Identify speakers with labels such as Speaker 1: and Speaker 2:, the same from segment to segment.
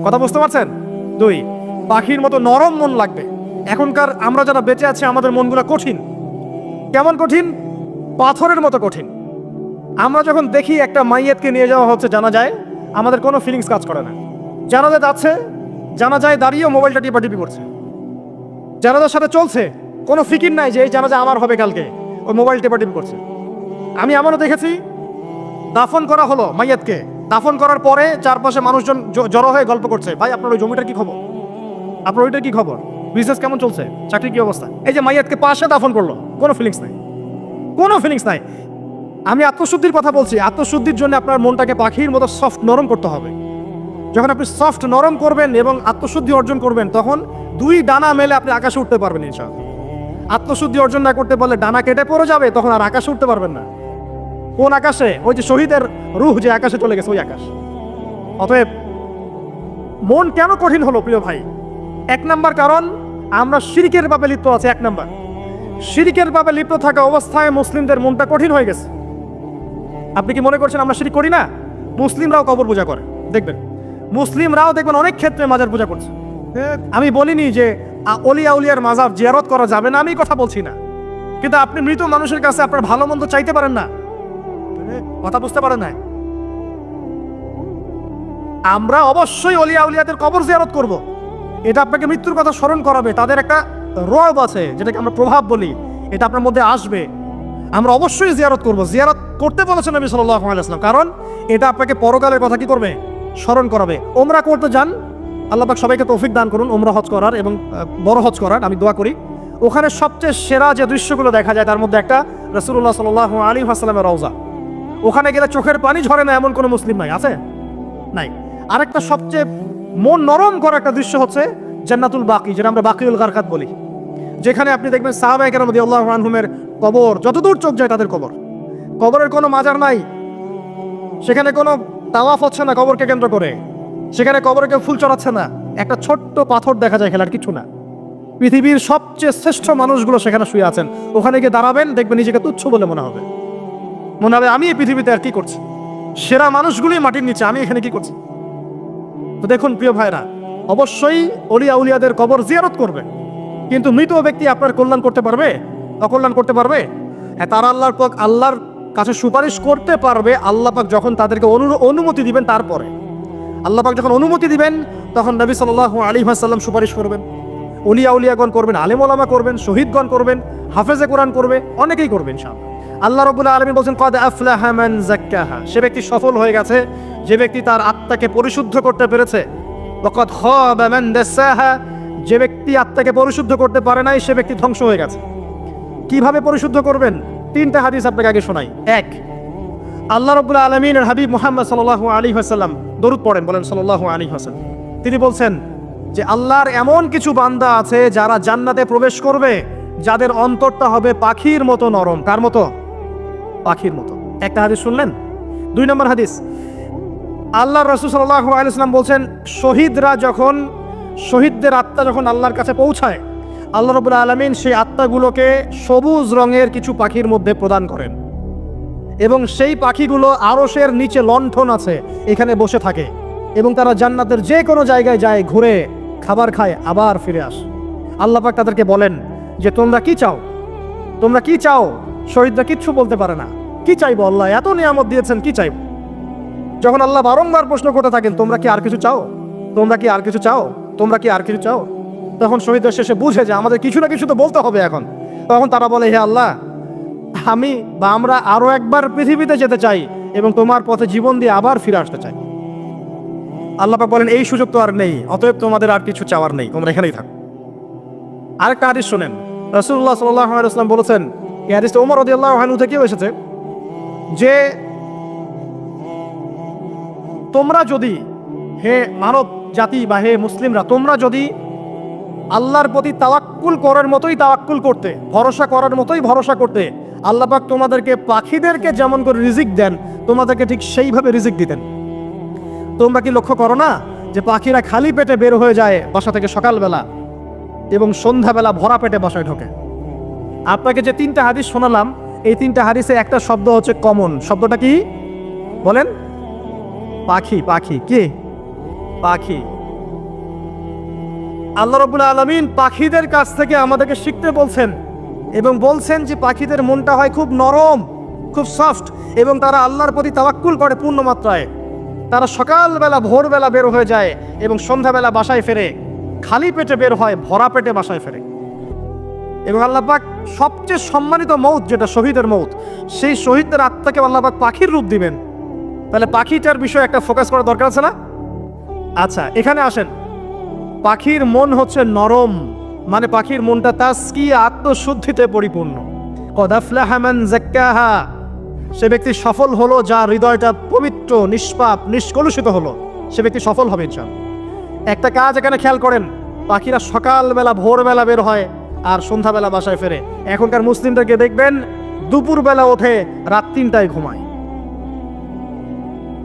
Speaker 1: কথা বুঝতে পারছেন? 2, পাখির মতো নরম মন লাগবে। এখনকার আমরা যারা বেঁচে আছি আমাদের মনগুলো কঠিন। কেমন কঠিন? পাথরের মতো কঠিন। আমরা যখন দেখি একটা মাইয়াতকে নিয়ে যাওয়া হচ্ছে জানাজায়, আমাদের কোনো ফিলিংস কাজ করে না। জানাজা যাচ্ছে, জানাজায় দাঁড়িয়ে মোবাইলটা টিপাটিপি করছে। জানাজার সাথে চলছে, কোনো ফিকির নাই যে এই জানাজা আমার হবে কালকে, ওই মোবাইল টিপাটিপি করছে। আমি এমনও দেখেছি, দাফন করা হলো মাইয়াতকে, দাফন করার পরে চারপাশে মানুষজন জড়ো হয়ে গল্প করছে, ভাই আপনার ওই জমিটার কি খবর, আপনার ওইটার কি খবর, বিজনেস কেমন চলছে, চাকরির কি অবস্থা। এই যে মাইয়াতকে পাশে দাফন করলো, কোনো ফিলিংস নাই, কোনো ফিলিংস নাই। আমি আত্মশুদ্ধির কথা বলছি। আত্মশুদ্ধির জন্য আপনার মনটাকে পাখির মতো সফট নরম করতে হবে। যখন আপনি সফট নরম করবেন এবং আত্মশুদ্ধি অর্জন করবেন, তখন 2 ডানা মেলে আপনি আকাশে উঠতে পারবেন ইনশাআল্লাহ। আত্মশুদ্ধি অর্জন না করতে পারলে ডানা কেটে পড়ে যাবে, তখন আর আকাশে উঠতে পারবেন না। কোন আকাশে? ওই যে শহীদের রূহ যে আকাশে চলে গেছে, ওই আকাশ। অতএব মন কেন কঠিন হলো প্রিয় ভাই? 1 নাম্বার কারণ, আমরা শিরকের পাপে লিপ্ত আছি। 1 নাম্বার, শিরকের পাপে লিপ্ত থাকা অবস্থায় মুসলিমদের মনটা কঠিন হয়ে গেছে। আপনি কি মনে করছেন আমরা শিরক করি না? মুসলিমরাও কবর পূজা করে, দেখবেন মুসলিমরাও দেখবেন অনেক ক্ষেত্রে মাজার পূজা করছে। আমি বলিনি যে অলিয়া উলিয়ার মাজার জিয়ারত করা যাবে না, আমি কথা বলছি না। কিন্তু আপনি মৃত মানুষের কাছে আপনার ভালো মন্দ চাইতে পারেন না। কথা বুঝতে পারেন না? আমরা অবশ্যই অলিয়া উলিয়াদের কবর জিয়ারত করব। এটা আপনাকে মৃত্যুর কথা স্মরণ করাবে। তাদের একটা রব আছে, যেটাকে আমরা প্রভাব বলি, এটা আপনার মধ্যে আসবে। আমরা অবশ্যই জিয়ারত করব। জিয়ারত করতে বলেছেন নবী সাল্লাল্লাহু আলাইহি ওয়াসাল্লাম, কারণ এটা আপনাকে পরকালের কথা কি করবে? স্মরণ করাবে। ওমরা করতে যান, আল্লাহ পাক সবাইকে তৌফিক দান করুন ওমরা হজ করার এবং বড় হজ করার, আমি দোয়া করি। ওখানে সবচেয়ে সেরা যে দৃশ্যগুলো দেখা যায় তার মধ্যে একটা রাসূলুল্লাহ সাল্লাল্লাহু আলাইহি ওয়াসাল্লামের রওজা। ওখানে গেলে চোখের পানি ঝরে না এমন কোনো মুসলিম নাই, আছে? নাই। আরেকটা সবচেয়ে মন নরম করা একটা দৃশ্য হচ্ছে জান্নাতুল বাকি, যেটা আমরা বাকিউল গারকাত বলি, যেখানে আপনি দেখবেন সাহাবায়ে কেরাম রাদিয়াল্লাহু আনহুমের কবর, যতদূর চোখ যায় তাদের কবর। কবরের কোনো মাজার নাই, সেখানে কোনো তাওয়াফ হচ্ছে না কবরকে কেন্দ্র করে, সেখানে কবরে কেউ ফুল চড়াচ্ছে না, একটা ছোট্ট পাথর দেখা যায়, খেলার কিছু না। পৃথিবীর সবচেয়ে শ্রেষ্ঠ মানুষগুলো সেখানে শুয়ে আছেন। ওখানে গিয়ে দাঁড়াবেন, দেখবেন নিজেকে তুচ্ছ বলে মনে হবে আমি এই পৃথিবীতে আর কি করছি। সেরা মানুষগুলোই মাটির নিচে, আমি এখানে কি করছি? তো দেখুন প্রিয় ভাইরা, অবশ্যই অলিয়া উলিয়াদের কবর জিয়ারত করবে, কিন্তু মৃত ব্যক্তি আপনার কল্যাণ করতে পারবে? অকল্যাণ করতে পারবে? হ্যাঁ, তারা আল্লাহর কাছে সুপারিশ করতে পারবে আল্লাহ পাক যখন তাদেরকে অনুমতি দিবেন। তারপরে আল্লাহ পাক যখন অনুমতি দিবেন, তখন নবী সাল্লাল্লাহু আলাইহি ওয়াসাল্লাম সুপারিশ করবেন, অলিয়া উলিয়াগণ করবেন, আলেম ওলামা করবেন, শহীদগণ করবেন, হাফেজে কোরআন করবে, অনেকেই করবেন ইনশাআল্লাহ। আল্লাহ রাব্বুল আলামিন বলেন, ক্বাদ আফলাহা মান যাক্কাহা, সে ব্যক্তি সফল হয়ে গেছে যে ব্যক্তি তার আত্মাকে পরিশুদ্ধ করতে পেরেছে। ওয়া ক্বাদ খাবা মান দাসাহা, যে ব্যক্তি আত্মাকে পরিশুদ্ধ করতে পারে নাই সে ব্যক্তি ধ্বংস হয়ে গেছে। কিভাবে পরিশুদ্ধ করবেন? 3টা হাদিস আপনাকে আগে শোনাই। 1, আল্লাহ রাব্বুল আলামিনের হাবিব মুহাম্মদ সাল্লাল্লাহু আলাইহি ওয়াসাল্লাম দরুদ পড়েন, বলেন সাল্লাল্লাহু আলাইহি ওয়াসাল্লাম। তিনি বলছেন যে আল্লাহর এমন কিছু বান্দা আছে যারা জান্নাতে প্রবেশ করবে, যাদের অন্তরটা হবে পাখির মতো নরম। কার মতো? পাখির মতো। একটা হাদিস শুনলেন। 2 নম্বর হাদিস, আল্লাহর রাসূল সাল্লাল্লাহু আলাইহি ওয়াসাল্লাম বলছেন, শহীদদের আত্মা যখন আল্লাহর কাছে পৌঁছায়, আল্লাহ রাব্বুল আলামিন সেই আত্মাগুলোকে সবুজ রঙের কিছু পাখির মধ্যে প্রদান করেন, এবং সেই পাখিগুলো আরশের নিচে লণ্ঠন আছে, এখানে বসে থাকে, এবং তারা জান্নাতের যে কোনো জায়গায় যায়, ঘুরে খাবার খায়, আবার ফিরে আসে। আল্লাহ পাক তাদেরকে বলেন যে তোমরা কি চাও, তোমরা কি চাও? শহীদরা কিচ্ছু বলতে পারে না, কি চাইবো? আল্লাহ এত নিয়ামত দিয়েছেন, কি চাইবো? যখন আল্লাহ বারংবার প্রশ্ন করতে থাকেন, তোমরা কি আর কিছু চাও, তোমরা কি আর কিছু চাও, তোমরা কি আর কিছু চাও, তখন শহীদরা শেষে বুঝে যে আমাদের কিছু না কিছু তো বলতে হবে এখন। তখন তারা বলে, হে আল্লাহ, আমরা আরো একবার পৃথিবীতে যেতে চাই এবং তোমার পথে জীবন দিয়ে আবার ফিরে আসতে চাই। আল্লাহ পাক বলেন, এই সুযোগ তো আর নেই, অতএব তোমাদের আর কিছু চাওয়ার নেই, তোমরা এখানেই থাকো। আরেকটা হাদিস শোনেন, রাসূলুল্লাহ সাল্লাল্লাহু আলাইহি ওয়াসাল্লাম বলেছেন, এই হাদিসটা ওমর রাদিয়াল্লাহু আনহু থেকেও এসেছে, যে তোমরা যদি, হে মানব জাতি বা হে মুসলিমরা, তোমরা যদি আল্লাহর প্রতি তাওয়াক্কুল করার মতোই তাওয়াক্কুল করতে, ভরসা করার মতোই ভরসা করতে, আল্লাহ পাক তোমাদেরকে পাখিদেরকে যেমন করে রিজিক দেন, তোমাদেরকে ঠিক সেইভাবে রিজিক দিতেন। তোমরা কি লক্ষ্য করো না যে পাখিরা খালি পেটে বের হয়ে যায় বাসা থেকে সকালবেলা, এবং সন্ধ্যাবেলা ভরা পেটে বাসায় ঢোকে? আপনাকে যে 3টা হাদিস শোনালাম, এই 3টা হাদিসে একটা শব্দ হচ্ছে কমন। শব্দটা কি বলেন? পাখি। পাখি কি? পাখি। আল্লাহ রাব্বুল আলামিন পাখিদের কাছ থেকে আমাদেরকে শিখতে বলছেন এবং বলছেন যে পাখিদের মনটা হয় খুব নরম, খুব সফট, এবং তারা আল্লাহর প্রতি তাওয়াক্কুল করে পূর্ণ মাত্রায়। তারা সকালবেলা ভোরবেলা বের হয়ে যায় এবং সন্ধ্যাবেলা বাসায় ফেরে, খালি পেটে বের হয়, ভরা পেটে বাসায় ফেরে। এবং আল্লাহ পাক সবচেয়ে সম্মানিত মৌত যেটা শহীদের মৌত, সেই শহীদদের আত্মাকে আল্লাহ পাক পাখির রূপ দিবেন। তাহলে পাখিটার বিষয়ে একটা ফোকাস করা দরকার আছে না? আচ্ছা, এখানে আসেন। পাখির মন হচ্ছে নরম, মানে পাখির মনটা তাজকিয়া, আত্মশুদ্ধিতে পরিপূর্ণ। কদ আফলাহা মান যাক্কাহা, সে ব্যক্তি সফল হলো যার হৃদয়টা পবিত্র, নিষ্পাপ, নিষ্কলুষিত হলো, সে ব্যক্তি সফল হবে ইনশাআল্লাহ। একটা কাজ এখানে খেয়াল করেন, পাখিরা সকালবেলা ভোরবেলা বের হয় আর সন্ধ্যাবেলা বাসায় ফেরে। এখনকার মুসলিমদেরকে দেখবেন দুপুরবেলা ওঠে, রাত 3টায় ঘুমায়।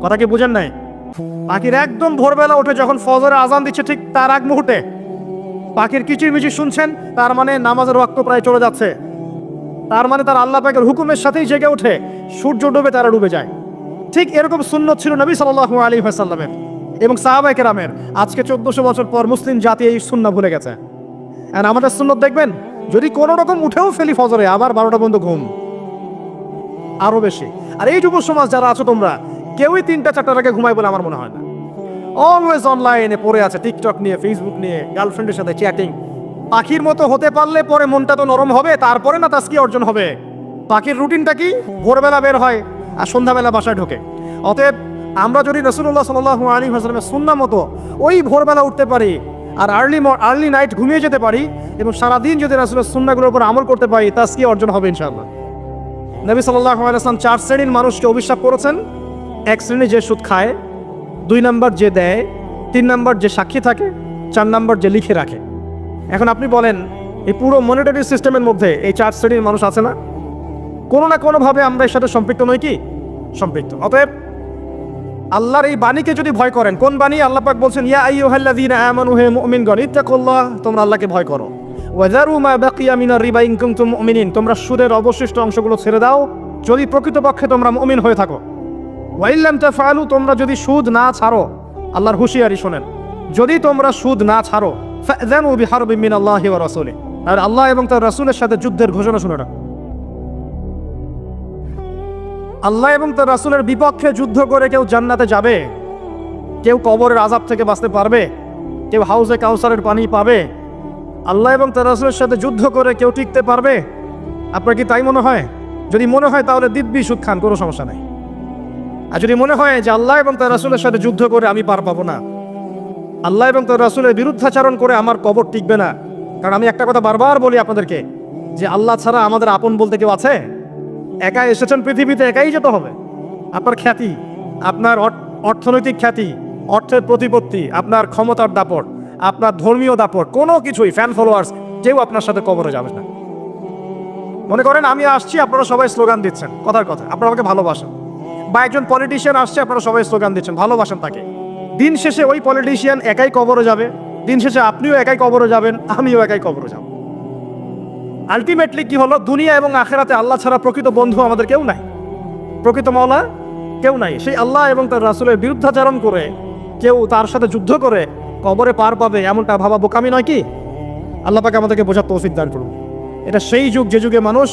Speaker 1: কথা কি বুঝেন নাই? পাখির একদম ভোরবেলা ওঠে, যখন ফজরের আজান দিচ্ছে ঠিক তার আগ মুহূর্তে পাখির কিচিরমিচির শুনছেন, তার মানে নামাজের ওয়াক্ত প্রায় চলে যাচ্ছে, তার মানে তার আল্লাহ পাকের হুকুমের সাথেই জেগে ওঠে, সূর্য ডুবে তারা ডুবে যায়। ঠিক এরকম সুন্নত ছিল নবী সাল্লাল্লাহু আলাইহি ওয়াসাল্লামের এবং সাহাবায়ে কেরামের। আজকে 1400 বছর পর মুসলিম জাতি এই সুন্নাহ ভুলে গেছে। আর আমাদের সুন্নত দেখবেন, যদি কোনো রকম উঠেও ফেলি ফজরে, আবার 12টা পর্যন্ত ঘুম, আরো বেশি। আর এই যুব সমাজ যারা আছো তোমরা, কেউই 3টা-4টার আগে ঘুমায় বলে আমার মনে হয় না। অলওয়েজ অনলাইনে পড়ে আছে, টিকটক নিয়ে, ফেসবুক নিয়ে, গার্লফ্রেন্ডের সাথে চ্যাটিং। পাখির মতো হতে পারলে পরে মনটা তো নরম হবে, তারপরে না তাজকিয়া অর্জন হবে। পাখির রুটিনটা কি? ভোরবেলা বের হয় আর সন্ধ্যাবেলা বাসায় ঢোকে। অতএব আমরা যদি রাসূলুল্লাহ সাল্লাল্লাহু আলাইহি ওয়াসাল্লামের সুন্নাহ মতো ওই ভোরবেলা উঠতে পারি আর আর্লি নাইট ঘুমিয়ে যেতে পারি এবং সারাদিন যদি রাসূলের সুন্নাহগুলোর উপর আমল করতে পারি, তাজকিয়া অর্জন হবে ইনশাআল্লাহ। নবী সাল্লাল্লাহু আলাইহি ওয়াসাল্লাম 4 শ্রেণীর মানুষকে অভিশাপ করেছেন। 1 শ্রেণী যে সুদ খায়, 2 নাম্বার যে দেয়, 3 নাম্বার যে সাক্ষী থাকে, 4 নাম্বার যে লিখে রাখে। এখন আপনি বলেন, এই পুরো মনিটরি সিস্টেমের মধ্যে এই 4 শ্রেণীর মানুষ আছে না? কোনো না কোনোভাবে আমরা এর সাথে সম্পৃক্ত নই কি? সম্পৃক্ত। অতএব আল্লাহর এই বাণীকে যদি ভয় করেন, কোন বাণী? আল্লাহ পাক বলছেন, ইয়া আইয়ুহাল্লাযীনা আমানু, হে মুমিনগণ, ইত্তাকুল্লাহ, তোমরা আল্লাহকে ভয় করো। ওয়া যারু মা বাকিয়া মিনার রিবা ইন কুনতুম মুমিনিন, তোমরা সুদের অবশিষ্ট অংশগুলো ছেড়ে দাও যদি প্রকৃতপক্ষে তোমরা মুমিন হয়ে থাকো। ওয়া ইল্লাম তাফআলু, তোমরা যদি সুদ না ছাড়ো, আল্লাহর হুঁশিয়ারি শোনেন, যদি তোমরা সুদ না ছাড়ো, ফাযানু বিহারবিন মিনাল্লাহি ওয়া রাসূলিহি, আর আল্লাহ এবং তার রাসূলের সাথে যুদ্ধের ঘোষণা শুনে রাখো। আল্লাহ এবং তার রাসূলের বিপক্ষে যুদ্ধ করে কেউ জান্নাতে যাবে? কেউ কবরের আযাব থেকে বাঁচতে পারবে? কেউ হাউজে কাউসারের পানি পাবে? আল্লাহ এবং তার রাসূলের সাথে যুদ্ধ করে কেউ টিকতে পারবে? আপনার কি তাই মনে হয়? যদি মনে হয় তাহলে দিব্যি সুদ খান, কোনো সমস্যা নাই। আর যদি মনে হয় যে আল্লাহ এবং তার রাসূলের সাথে যুদ্ধ করে আমি পার পাবো না, আল্লাহ এবং তার রাসূলের বিরুদ্ধাচরণ করে আমার কবর টিকবে না, কারণ আমি একটা কথা বারবার বলি আপনাদেরকে, যে আল্লাহ ছাড়া আমাদের আপন বলতে কেউ আছে? একা এসেছেন পৃথিবীতে, একাই যেতে হবে। আপনার খ্যাতি, আপনার অর্থনৈতিক খ্যাতি, অর্থের প্রতিপত্তি, আপনার ক্ষমতার দাপট, আপনার ধর্মীয় দাপট, কোনো কিছুই, ফ্যান ফলোয়ার্স, কেউ আপনার সাথে কবরে যাবে না। মনে করেন আমি আসছি, আপনারা সবাই স্লোগান দিচ্ছেন, কথার কথা, আপনারা আমাকে ভালোবাসেন, বা একজন পলিটিশিয়ান আসছে, আপনারা সবাই স্লোগান দিচ্ছেন, ভালোবাসেন তাকে। দিন শেষে ওই পলিটিশিয়ান একাই কবরে যাবে, দিন শেষে আপনিও একাই কবরে যাবেন, আমিও একাই কবরে যাব। আলটিমেটলি কি হলো? দুনিয়া এবং আখেরাতে আল্লাহ ছাড়া প্রকৃত বন্ধু আমাদের কেউ নাই, প্রকৃত মওলা কেউ নাই। সেই আল্লাহ এবং তার রাসূলের বিরুদ্ধাচরণ করে কেউ তার সাথে যুদ্ধ করে কবরে পার পাবে, এমনটা ভাবা বোকামি নয় কি? আল্লাহ পাক আমাদেরকে বোঝার তৌফিক দান করুন। এটা সেই যুগ যে যুগে মানুষ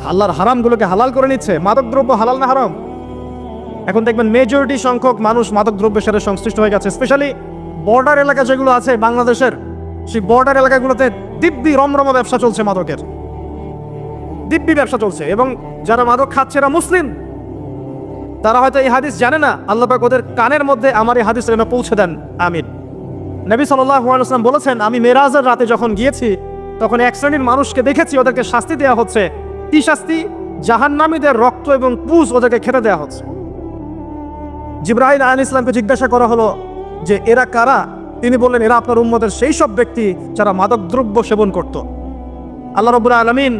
Speaker 1: আল্লাহর হারামগুলোকে হালাল করে নিচ্ছে। মাদকদ্রব্য হালাল না হারাম? এখন দেখবেন মেজরিটি সংখ্যক মানুষ মাদকদ্রব্যের সাথে সংশ্লিষ্ট হয়ে গেছে। স্পেশালি বর্ডার এলাকা যেগুলো আছে বাংলাদেশের, সেই বর্ডার এলাকাগুলোতে দিব্যি রমরমা ব্যবসা চলছে, মাদকের দিব্যি ব্যবসা চলছে। এবং যারা মাদক খাচ্ছে এরা মুসলিম, তারা হয়তো এই হাদিস জানে না। আল্লাহ পাক ওদের কানের মধ্যে আমার এই হাদিস যেন পৌঁছে দেন, আমিন। নবী সাল্লাল্লাহু আলাইহি ওয়াসাল্লাম বলেছেন, আমি মেরাজের রাতে যখন গিয়েছি তখন 1 শ্রেণীর মানুষকে দেখেছি, ওদেরকে শাস্তি দেওয়া হচ্ছে। কি শাস্তি? জাহান্নামীদের রক্ত এবং পুজ ওদেরকে খেতে দেওয়া হচ্ছে। জিবরাইল আলাইহিস সালামকে জিজ্ঞাসা করা হলো যে এরা কারা? তিনি বললেন, এরা আপনার উম্মতের সেই সব ব্যক্তি যারা মাদকদ্রব্য সেবন করত। আল্লাহ রাব্বুল আলামিন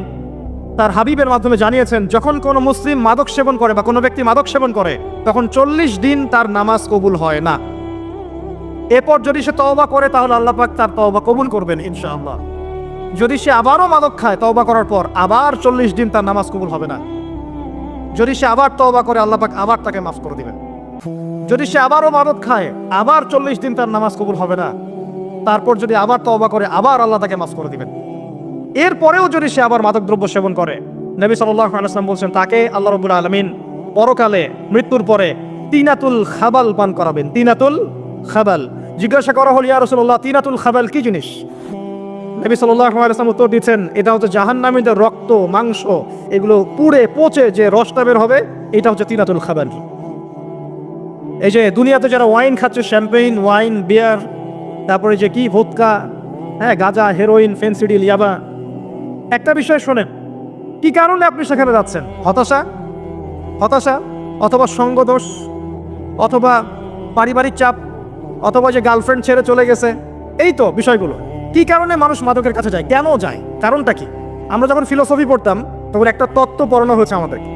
Speaker 1: তার হাবিবের মাধ্যমে জানিয়েছেন, যখন কোনো মুসলিম মাদক সেবন করে বা কোনো ব্যক্তি মাদক সেবন করে, তখন 40 দিন তার নামাজ কবুল হয় না। এরপর যদি সে তওবা করে তাহলে আল্লাহ পাক তার তওবা কবুল করবেন ইনশাআল্লাহ। যদি সে আবারও মাদক খায় তওবা করার পর, আবার 40 দিন তার নামাজ কবুল হবে না। যদি সে আবার তওবা করে, আল্লাহ পাক আবার তাকে মাফ করে দিবেন। যদি সে আবারও মাদক খায়, আবার 40 দিন তার নামাজ কবুল হবে না। তারপর যদি আবার তওবা করে, আবার আল্লাহ তাকে মাফ করে দিবেন। এরপরেও যদি সে আবার মাদক দ্রব্য সেবন করে, নবী সাল্লাল্লাহু আলাইহি ওয়াসাল্লাম বলছেন তাকে আল্লাহ রাব্বুল আলামিন পরকালে মৃত্যুর পরে তিনাতুল খাবাল পান করাবেন। তিনাতুল খাবাল। জিজ্ঞাসা করা হল, ইয়া রাসূলুল্লাহ, তিনাতুল খাবাল কি জিনিস? নবী সাল্লাল্লাহু আলাইহি ওয়াসাল্লাম উত্তর দিচ্ছেন, এটা হচ্ছে জাহান্নামীদের রক্ত, মাংস, এগুলো পুড়ে পচে যে রসটা বের হবে, এটা হচ্ছে তিনাতুল খাবাল। এই যে দুনিয়াতে যারা ওয়াইন খাচ্ছে, শ্যাম্পেইন, ওয়াইন, বিয়ার, তারপরে যে কি ভোদকা, হ্যাঁ, গাঁজা, হেরোইন, ফেন্সিডিল, ইয়াবা, একটা বিষয় শোনেন, কি কারণে আপনি সেখানে যাচ্ছেন? হতাশা, অথবা সঙ্গদোষ, অথবা পারিবারিক চাপ, অথবা যে গার্লফ্রেন্ড ছেড়ে চলে গেছে, এই তো বিষয়গুলো। কি কারণে মানুষ মাদকের কাছে যায়, কেন যায়, কারণটা কি? আমরা যখন ফিলোসফি পড়তাম তখন একটা তত্ত্ব পড়ানো হয়েছে আমাদেরকে।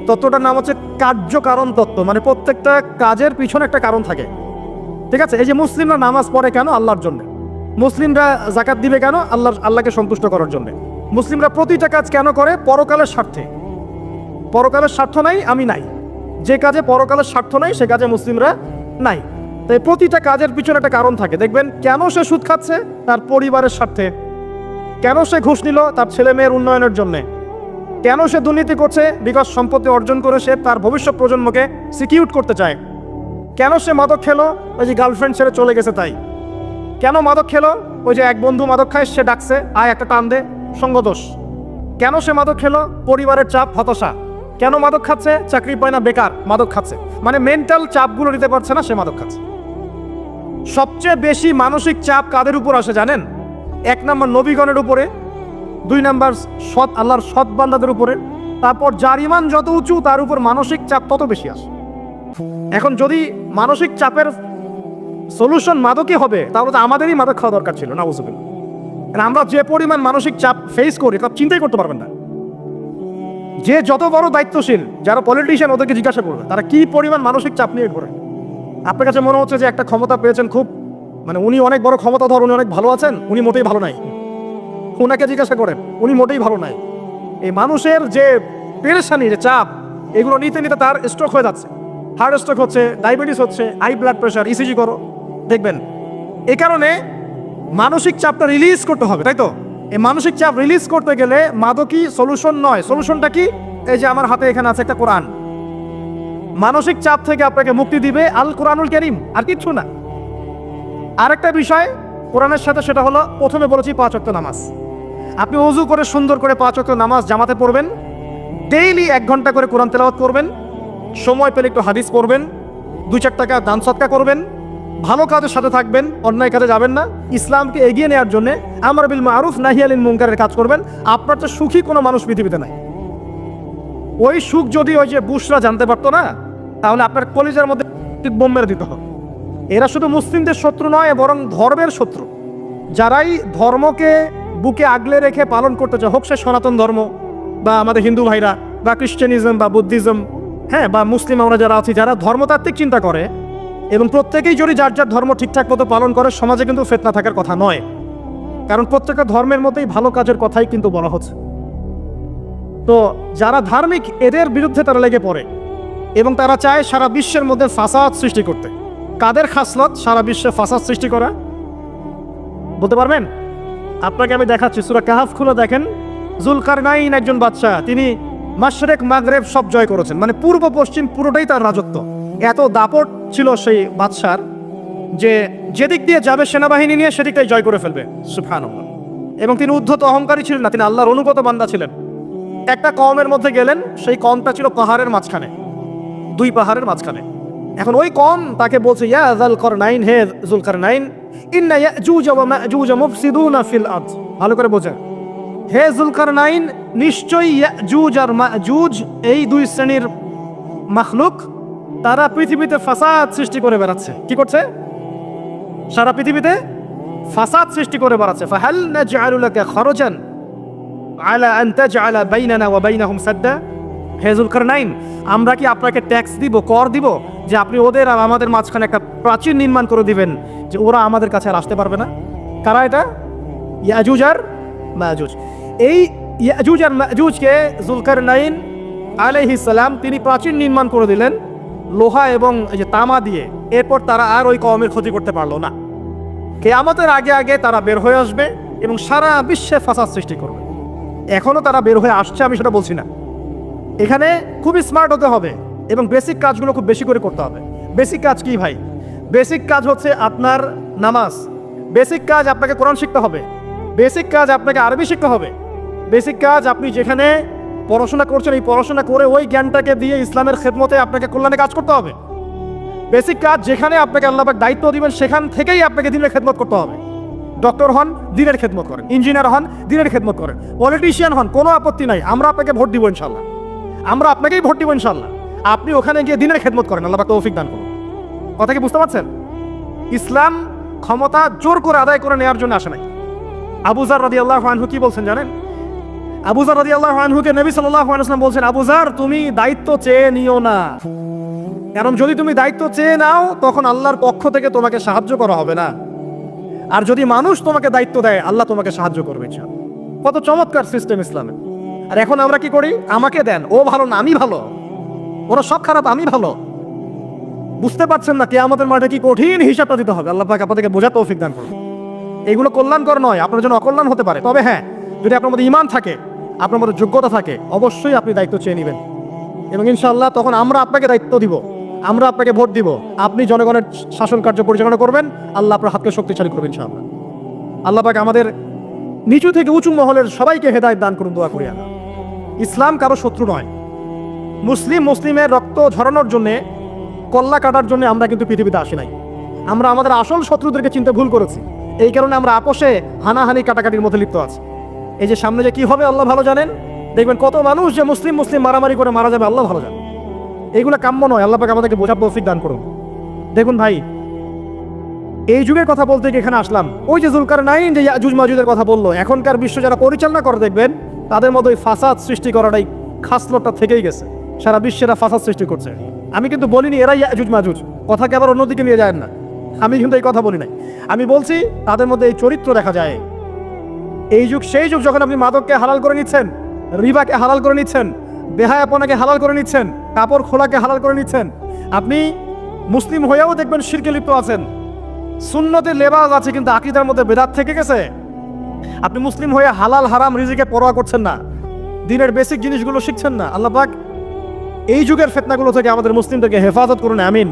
Speaker 1: তত্ত্বটার নাম হচ্ছে কার্যকারণ তত্ত্ব। মানে প্রত্যেকটা কাজের পিছনে একটা কারণ থাকে, ঠিক আছে? এই যে মুসলিমরা নামাজ পড়ে কেন? আল্লাহর জন্য। মুসলিমরা যাকাত দিবে কেন? আল্লাহকে সন্তুষ্ট করার জন্য। মুসলিমরা প্রতিটা কাজ কেন করে? পরকালের স্বার্থে। পরকালের স্বার্থ নাই, আমি নাই। যে কাজে পরকালের স্বার্থ নাই সে কাজে মুসলিমরা নাই। তাই প্রতিটা কাজের পিছনে একটা কারণ থাকে। দেখবেন কেন সে সুদ খাচ্ছে? তার পরিবারের স্বার্থে। কেন সে ঘুষ নিল? তার ছেলে মেয়ের উন্নয়নের জন্যে। কেন সে দুর্নীতি করছে? বিকজ সম্পত্তি অর্জন করে সে তার ভবিষ্যৎ প্রজন্মকে সিকিউর করতে চায়। কেন সে মাদক খেলো? ওই যে গার্লফ্রেন্ড ছেড়ে চলে গেছে তাই। কেন মাদক খেলো? ওই যে এক বন্ধু মাদক খায়, সে ডাকছে, আয় একটা টান দে, সঙ্গদোষ। কেন সে মাদক খেলো? পরিবারের চাপ, হতাশা। কেন মাদক খাচ্ছে? চাকরি পায় না, বেকার, মাদক খাচ্ছে। মানে মেন্টাল চাপগুলো নিতে পারছে না, সে মাদক খাচ্ছে। সবচেয়ে বেশি মানসিক চাপ কাদের উপর আসে জানেন? 1 নম্বর নবীগণের উপরে, 2 নম্বর আল্লাহর সৎ বান্দাদের উপরে, তারপর যার ঈমান যত উঁচু তার উপর মানসিক চাপ তত বেশি আসে। এখন যদি মানসিক চাপের সলিউশন মাদকই হবে, তাহলে তো আমাদেরই মাদক খাওয়া দরকার ছিল, নাউযুবিল্লাহ। আমরা যে পরিমাণ মানসিক চাপ ফেস করি তা চিন্তাই করতে পারবেন না। যে যত বড় দায়িত্বশীল, যারা পলিটিশিয়ান, ওদেরকে জিজ্ঞাসা করবে তারা কি পরিমাণ মানসিক চাপ নিয়ে ঘোরে। আপনার কাছে মনে হচ্ছে যে একটা ক্ষমতা পেয়েছেন, খুব মানে উনি অনেক বড় ক্ষমতাধর, উনি অনেক ভালো আছেন, উনি মোটেই ভালো নাই। ওনাকে জিজ্ঞাসা করেন, উনি মোটেই ভালো নাই। এই মানুষের যে পেরেশানি, যে চাপ, এগুলো নিতে নিতে তার স্ট্রোক হয়ে যাচ্ছে, হার্ট স্ট্রোক হচ্ছে, ডায়াবেটিস হচ্ছে, হাই ব্লাড প্রেশার, ইসিজি করো, দেখবেন। এই কারণে মানসিক চাপটা রিলিজ করতে হবে, তাই তো? এই মানসিক চাপ রিলিজ করতে গেলে মাদকই সলিউশন নয়। সলিউশনটা কি? এই যে আমার হাতে এখানে আছে একটা কোরআন। মানসিক চাপ থেকে আপনাকে মুক্তি দিবে আল কোরআনুল কারীম, আর কিচ্ছু না। আরেকটা বিষয় কোরআনের সাথে, সেটা হলো প্রথমে বলেছি 5 ওয়াক্ত নামাজ। আপনি ওযু করে সুন্দর করে 5 ওয়াক্ত নামাজ জামাতে পড়বেন, ডেইলি 1 ঘন্টা করে কোরআন তেলাওয়াত করবেন, সময় পেলে একটু হাদিস পড়বেন, 2-4 টাকা দান সদকা করবেন, ভালো কাজের সাথে থাকবেন, অন্যায় কাজে যাবেন না, ইসলামকে এগিয়ে নেওয়ার জন্য আমর বিল মারুফ নাহি আনিল মুনকারের কাজ করবেন। আপনার তো সুখী কোনো মানুষ পৃথিবীতে নাই। ওই সুখ যদি ওই যে বুশরা জানতে পারতো না, তাহলে আপনার কলিজার মধ্যে বোম মেরে দিতে হবে। এরা শুধু মুসলিমদের শত্রু নয়, বরং ধর্মের শত্রু। যারাই ধর্মকে বুকে আগলে রেখে পালন করতে চায়, হোক সে সনাতন ধর্ম বা আমাদের হিন্দু ভাইরা বা খ্রিস্টানিজম বা বুদ্ধিজম, হ্যাঁ, বা মুসলিম আমরা যারা আছি, যারা ধর্মতাত্ত্বিক চিন্তা করে এবং প্রত্যেকেই যদি যার যার ধর্ম ঠিকঠাক মতো পালন করে, সমাজে কিন্তু ফিতনা থাকার কথা নয়। কারণ প্রত্যেকটা ধর্মের মধ্যেই ভালো কাজের কথাই কিন্তু বলা হচ্ছে। তো যারা ধার্মিক, এদের বিরুদ্ধে তারা লেগে পড়ে এবং তারা চায় সারা বিশ্বের মধ্যে ফাসাদ সৃষ্টি করতে। কাদের খাসলত সারা বিশ্বে ফাসাদ সৃষ্টি করা? বলতে পারবেন? আপনাকে আমি দেখাচ্ছি, সূরা কাহাফ খুলে দেখেন। যুলকারনাইন একজন বাদশা, তিনি মাশরিক মাগরেব সব জয় করেছেন, মানে পূর্ব পশ্চিম পুরোটাই তার রাজত্ব। এত দাপট ছিল সেই বাদশার যে যেদিক দিয়ে যাবে সেনাবাহিনী নিয়ে সেদিকটাই জয় করে ফেলবে, সুবহানাল্লাহ। এবং তিনি উদ্ধত অহংকারী ছিলেন না, তিনি আল্লাহর অনুগত বান্দা ছিলেন। একটা কওমের মধ্যে গেলেন, সেই কওমটা ছিল পাহাড়ের মাঝখানে, 2 পাহাড়ের মাঝখানে। এখন ওই কওম তাকে বলছে, ইয়া যুলকারনাইন, হে যুলকারনাইন, ইন্না ইয়াজুজ ওয়া মাজুজ মুফসিদুনা ফিল আরদ। ভালো করে বোঝেন, হে যুলকারনাইন, নিশ্চয়ই ইয়াজুজ আর মাজুজ এই 2 শ্রেণীর মাখলুক, তারা পৃথিবীতে ফাসাদ সৃষ্টি করে বেড়াচ্ছে। কি করছে? সারা পৃথিবীতে ফাসাদ সৃষ্টি করে বেড়াচ্ছে। ফাহাল নাজআলু লাকা খরজান আলা আন তাজআলা বাইনানা ওয়া বাইনাহুম সাদ্দা। হে যুলকারনাইন, আমরা কি আপনাকে ট্যাক্স দিব, কর দিব, যে আপনি ওদের আর আমাদের মাঝখানে একটা প্রাচীর নির্মাণ করে দিবেন, যে ওরা আমাদের কাছে আর আসতে পারবে না? কারা এটা? ইয়াজুজ আর মাজুজ। এই ইয়াজুজ আর মাজুজকে যুলকারনাইন আলাইহিস সালাম তিনি প্রাচীর নির্মাণ করে দিলেন, লোহা এবং এই যে তামা দিয়ে, এরপর তারা আর ওই কওমের ক্ষতি করতে পারলো না। কিয়ামতের আগে আগে তারা বের হয়ে আসবে এবং সারা বিশ্বে ফাসাদ সৃষ্টি করবে। এখনো তারা বের হয়ে আসছে, আমি সেটা বলছি না। এখানে খুবই স্মার্ট হতে হবে এবং বেসিক কাজগুলো খুব বেশি করে করতে হবে। বেসিক কাজ কি ভাই? বেসিক কাজ হচ্ছে আপনার নামাজ। বেসিক কাজ আপনাকে কোরআন শিখতে হবে। বেসিক কাজ আপনাকে আরবি শিখতে হবে। বেসিক কাজ আপনি যেখানে পড়াশোনা করছেন, এই পড়াশোনা করে ওই জ্ঞানটাকে দিয়ে ইসলামের খেদমতে আপনাকে কল্যাণে কাজ করতে হবে। বেসিক কাজ যেখানে আপনাকে আল্লাহ পাক দায়িত্ব দিবেন সেখান থেকেই আপনাকে দিনের খেদমত করতে হবে। ডক্টর হন, দিনের খেদমত করেন। ইঞ্জিনিয়ার হন, দিনের খেদমত করেন। পলিটিশিয়ান হন, কোনো আপত্তি নাই, আমরা আপনাকে ভোট দিব ইনশাল্লাহ। আমরা আপনাকেই ভোট দিব ইনশাল্লাহ। আপনি ওখানে গিয়ে দিনের খেদমত করেন, আল্লাহ পাক তৌফিক দান করুন। কথা কি বুঝতে পারছেন? ইসলাম ক্ষমতা জোর করে আদায় করে নেওয়ার জন্য আসে নাই। আবু যার রাদিয়াল্লাহু আনহু কি বলছেন জানেন? আবু যার রাদিয়াল্লাহু আনহুকে নবী সাল্লাল্লাহু আলাইহি ওয়াসাল্লাম বলছেন, আবু যার তুমি দায়িত্ব চেয়ে নিও না, কারণ যদি তুমি দায়িত্ব চেয়ে নাও তখন আল্লাহর পক্ষ থেকে তোমাকে সাহায্য করা হবে না। আর যদি মানুষ তোমাকে দায়িত্ব দেয় আল্লাহ তোমাকে সাহায্য করবে। কত চমৎকার সিস্টেম ইসলামে। আর এখন আমরা কি করি? আমাকে দেন, ও ভালো না আমি ভালো, ওরা সব খারাপ আমি ভালো। বুঝতে পারছেন না কিয়ামতের মাঠে কি কঠিন হিসাবটা দিতে হবে। আল্লাহ পাক আপনাদেরকে বোঝা তৌফিক দান করুন। এগুলো কল্যাণকর নয়, আপনার জন্য অকল্যাণ হতে পারে। তবে হ্যাঁ, যদি আপনার মধ্যে ঈমান থাকে, আপনার মধ্যে যোগ্যতা থাকে, অবশ্যই আপনি দায়িত্ব চেয়ে নেবেন এবং ইনশাআল্লাহ তখন আমরা আপনাকে দায়িত্ব দিব, আমরা আপনাকে ভোট দিব, আপনি জনগণের শাসন কার্য পরিচালনা করবেন, আল্লাহ আপনার হাতকে শক্তিশালী করবেন ইনশাআল্লাহ। আল্লাহ পাক আমাদের নিচু থেকে উঁচু মহলের সবাইকে হেদায়েত দান করুন, দোয়া করি। ইসলাম কারো শত্রু নয়। মুসলিমের রক্ত ঝরানোর জন্য, কল্লা কাটার জন্য আমরা কিন্তু পৃথিবীতে আসি নাই। আমরা আমাদের আসল শত্রুদেরকে চিনতে ভুল করেছি। এই কারণে আমরা আপোষে হানাহানি কাটাকাটির মধ্যে লিপ্ত আছি। এই যে সামনে যে কি হবে আল্লাহ ভালো জানেন। দেখবেন কত মানুষ যে মুসলিম মারামারি করে মারা যাবে আল্লাহ ভালো জানেন। এইগুলো কাম্য নয়। আল্লাহ পাক আমাদেরকে বোঝার তৌফিক দান করুন। দেখুন ভাই, এই যুগের কথা বলতে গিয়ে এখানে আসলাম। ওই যে জুলকারনাইন যে ইয়াজুজ মাজুজের কথা বললো, এখনকার বিশ্ব যারা পরিচালনা করে দেখবেন তাদের মধ্যে ওই ফাসাদ সৃষ্টি করাটাই খাসলতটা থেকেই গেছে। সারা বিশ্বেরা ফাসাদ সৃষ্টি করছে। আমি কিন্তু বলিনি এরাই ইয়াজুজ মাজুজ, কথাকে আবার অন্যদিকে নিয়ে যায় না। আমি কিন্তু এই কথা বলি নাই। আমি বলছি তাদের মধ্যে এই চরিত্র দেখা যায়। এই যুগ সেই যুগ যখন আপনি মাদককে হালাল করে নিচ্ছেন, রিবাকে হালাল করে নিচ্ছেন, বেহায়াপনাকে হালাল করে নিচ্ছেন, কাপড় খোলাকে হালাল করে নিচ্ছেন। আপনি মুসলিম হয়েও দেখবেন শিরকে লিপ্ত আছেন। সুন্নতের লেবাস আছে কিন্তু আকীদার মধ্যে বেদাত থেকে গেছে। আপনি মুসলিম হয়ে হালাল হারাম রিজিকে পরোয়া করছেন না, দিনের বেসিক জিনিসগুলো শিখছেন না। আল্লাহ পাক এই যুগের ফিতনাগুলো থেকে আমাদের মুসলিমদেরকে হেফাজত করুন, আমিন।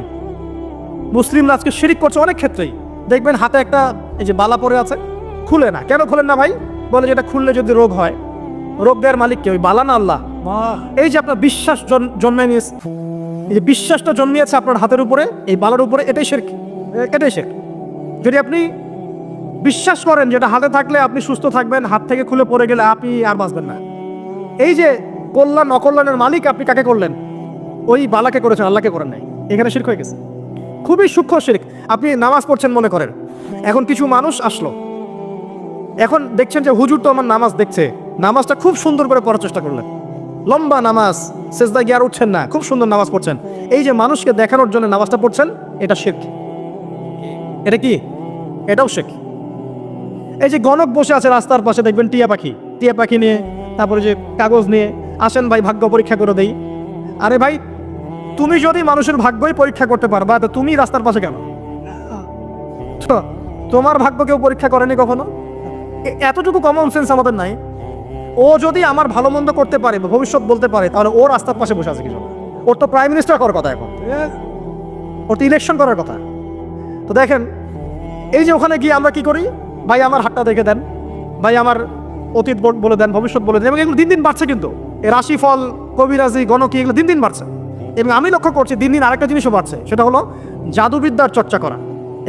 Speaker 1: মুসলিমরা আজকে শিরিক করছে অনেক ক্ষেত্রেই। দেখবেন হাতে একটা এই যে বালা পরে আছে, খুলে না। কেন খুলেন না ভাই? বলে যেটা খুললে যদি রোগ হয়। রোগ দেওয়ার মালিক কে? ওই বালা না আল্লাহ? এই যে আপনার বিশ্বাস জন্মে নিয়েছে, এই যে বিশ্বাসটা জন্মিয়েছে আপনার হাতের উপরে, এই বালার উপরে, এটাই শিরক, এটাই শিরক। যদি আপনি বিশ্বাস করেন যেটা হাতে থাকলে আপনি সুস্থ থাকবেন, হাত থেকে খুলে পড়ে গেলে আপনি আর বাঁচবেন না, এই যে কল্যাণ অকল্যাণের মালিক আপনি কাকে করলেন? ওই বালাকে করেছেন, আল্লাহকে করেন নাই। এখানে শিরক হয়ে গেছে, খুবই সূক্ষ্ম শিরক। আপনি নামাজ পড়ছেন মনে করেন, এখন কিছু মানুষ আসলো, এখন দেখছেন যে হুজুর তো আমার নামাজ দেখছে, নামাজটা খুব সুন্দর করে পড়ার চেষ্টা করলেন, লম্বা নামাজ, সেজদা গিয়ে আর উঠছেন না, খুব সুন্দর নামাজ পড়ছেন। এই যে মানুষকে দেখানোর জন্য নামাজটা পড়ছেন, এটা শিরক। এটা কি? এটাও শিরক। এই যে গণক বসে আছে রাস্তার পাশে, দেখবেন টিয়া পাখি নিয়ে, তারপরে যে কাগজ নিয়ে আসেন ভাই ভাগ্য পরীক্ষা করে দেই। আরে ভাই, তুমি যদি মানুষের ভাগ্যই পরীক্ষা করতে পারবা তো তুমি রাস্তার পাশে কেন? তোমার ভাগ্য কেউ পরীক্ষা করেনি কখনো? এতটুকু কমন সেন্স আমাদের নাই? ও যদি আমার ভালো মন্দ করতে পারে, ভবিষ্যৎ বলতে পারে, তাহলে ও রাস্তার পাশে বসে আছে কিছু? ওর তো প্রাইম মিনিস্টার করার কথা, এখন ওর তো ইলেকশন করার কথা। তো দেখেন, এই যে ওখানে গিয়ে আমরা কি করি? ভাই আমার হাতটা দেখে দেন, ভাই আমার অতীত বলে দেন, ভবিষ্যৎ বলে দেন। এবং এগুলো দিন দিন বাড়ছে, কিন্তু এই রাশিফল, কবিরাজি, গণকি, এগুলো দিন দিন বাড়ছে। এবং আমি লক্ষ্য করছি দিন দিন আরেকটা জিনিসও বাড়ছে, সেটা হলো জাদুবিদ্যার চর্চা করা।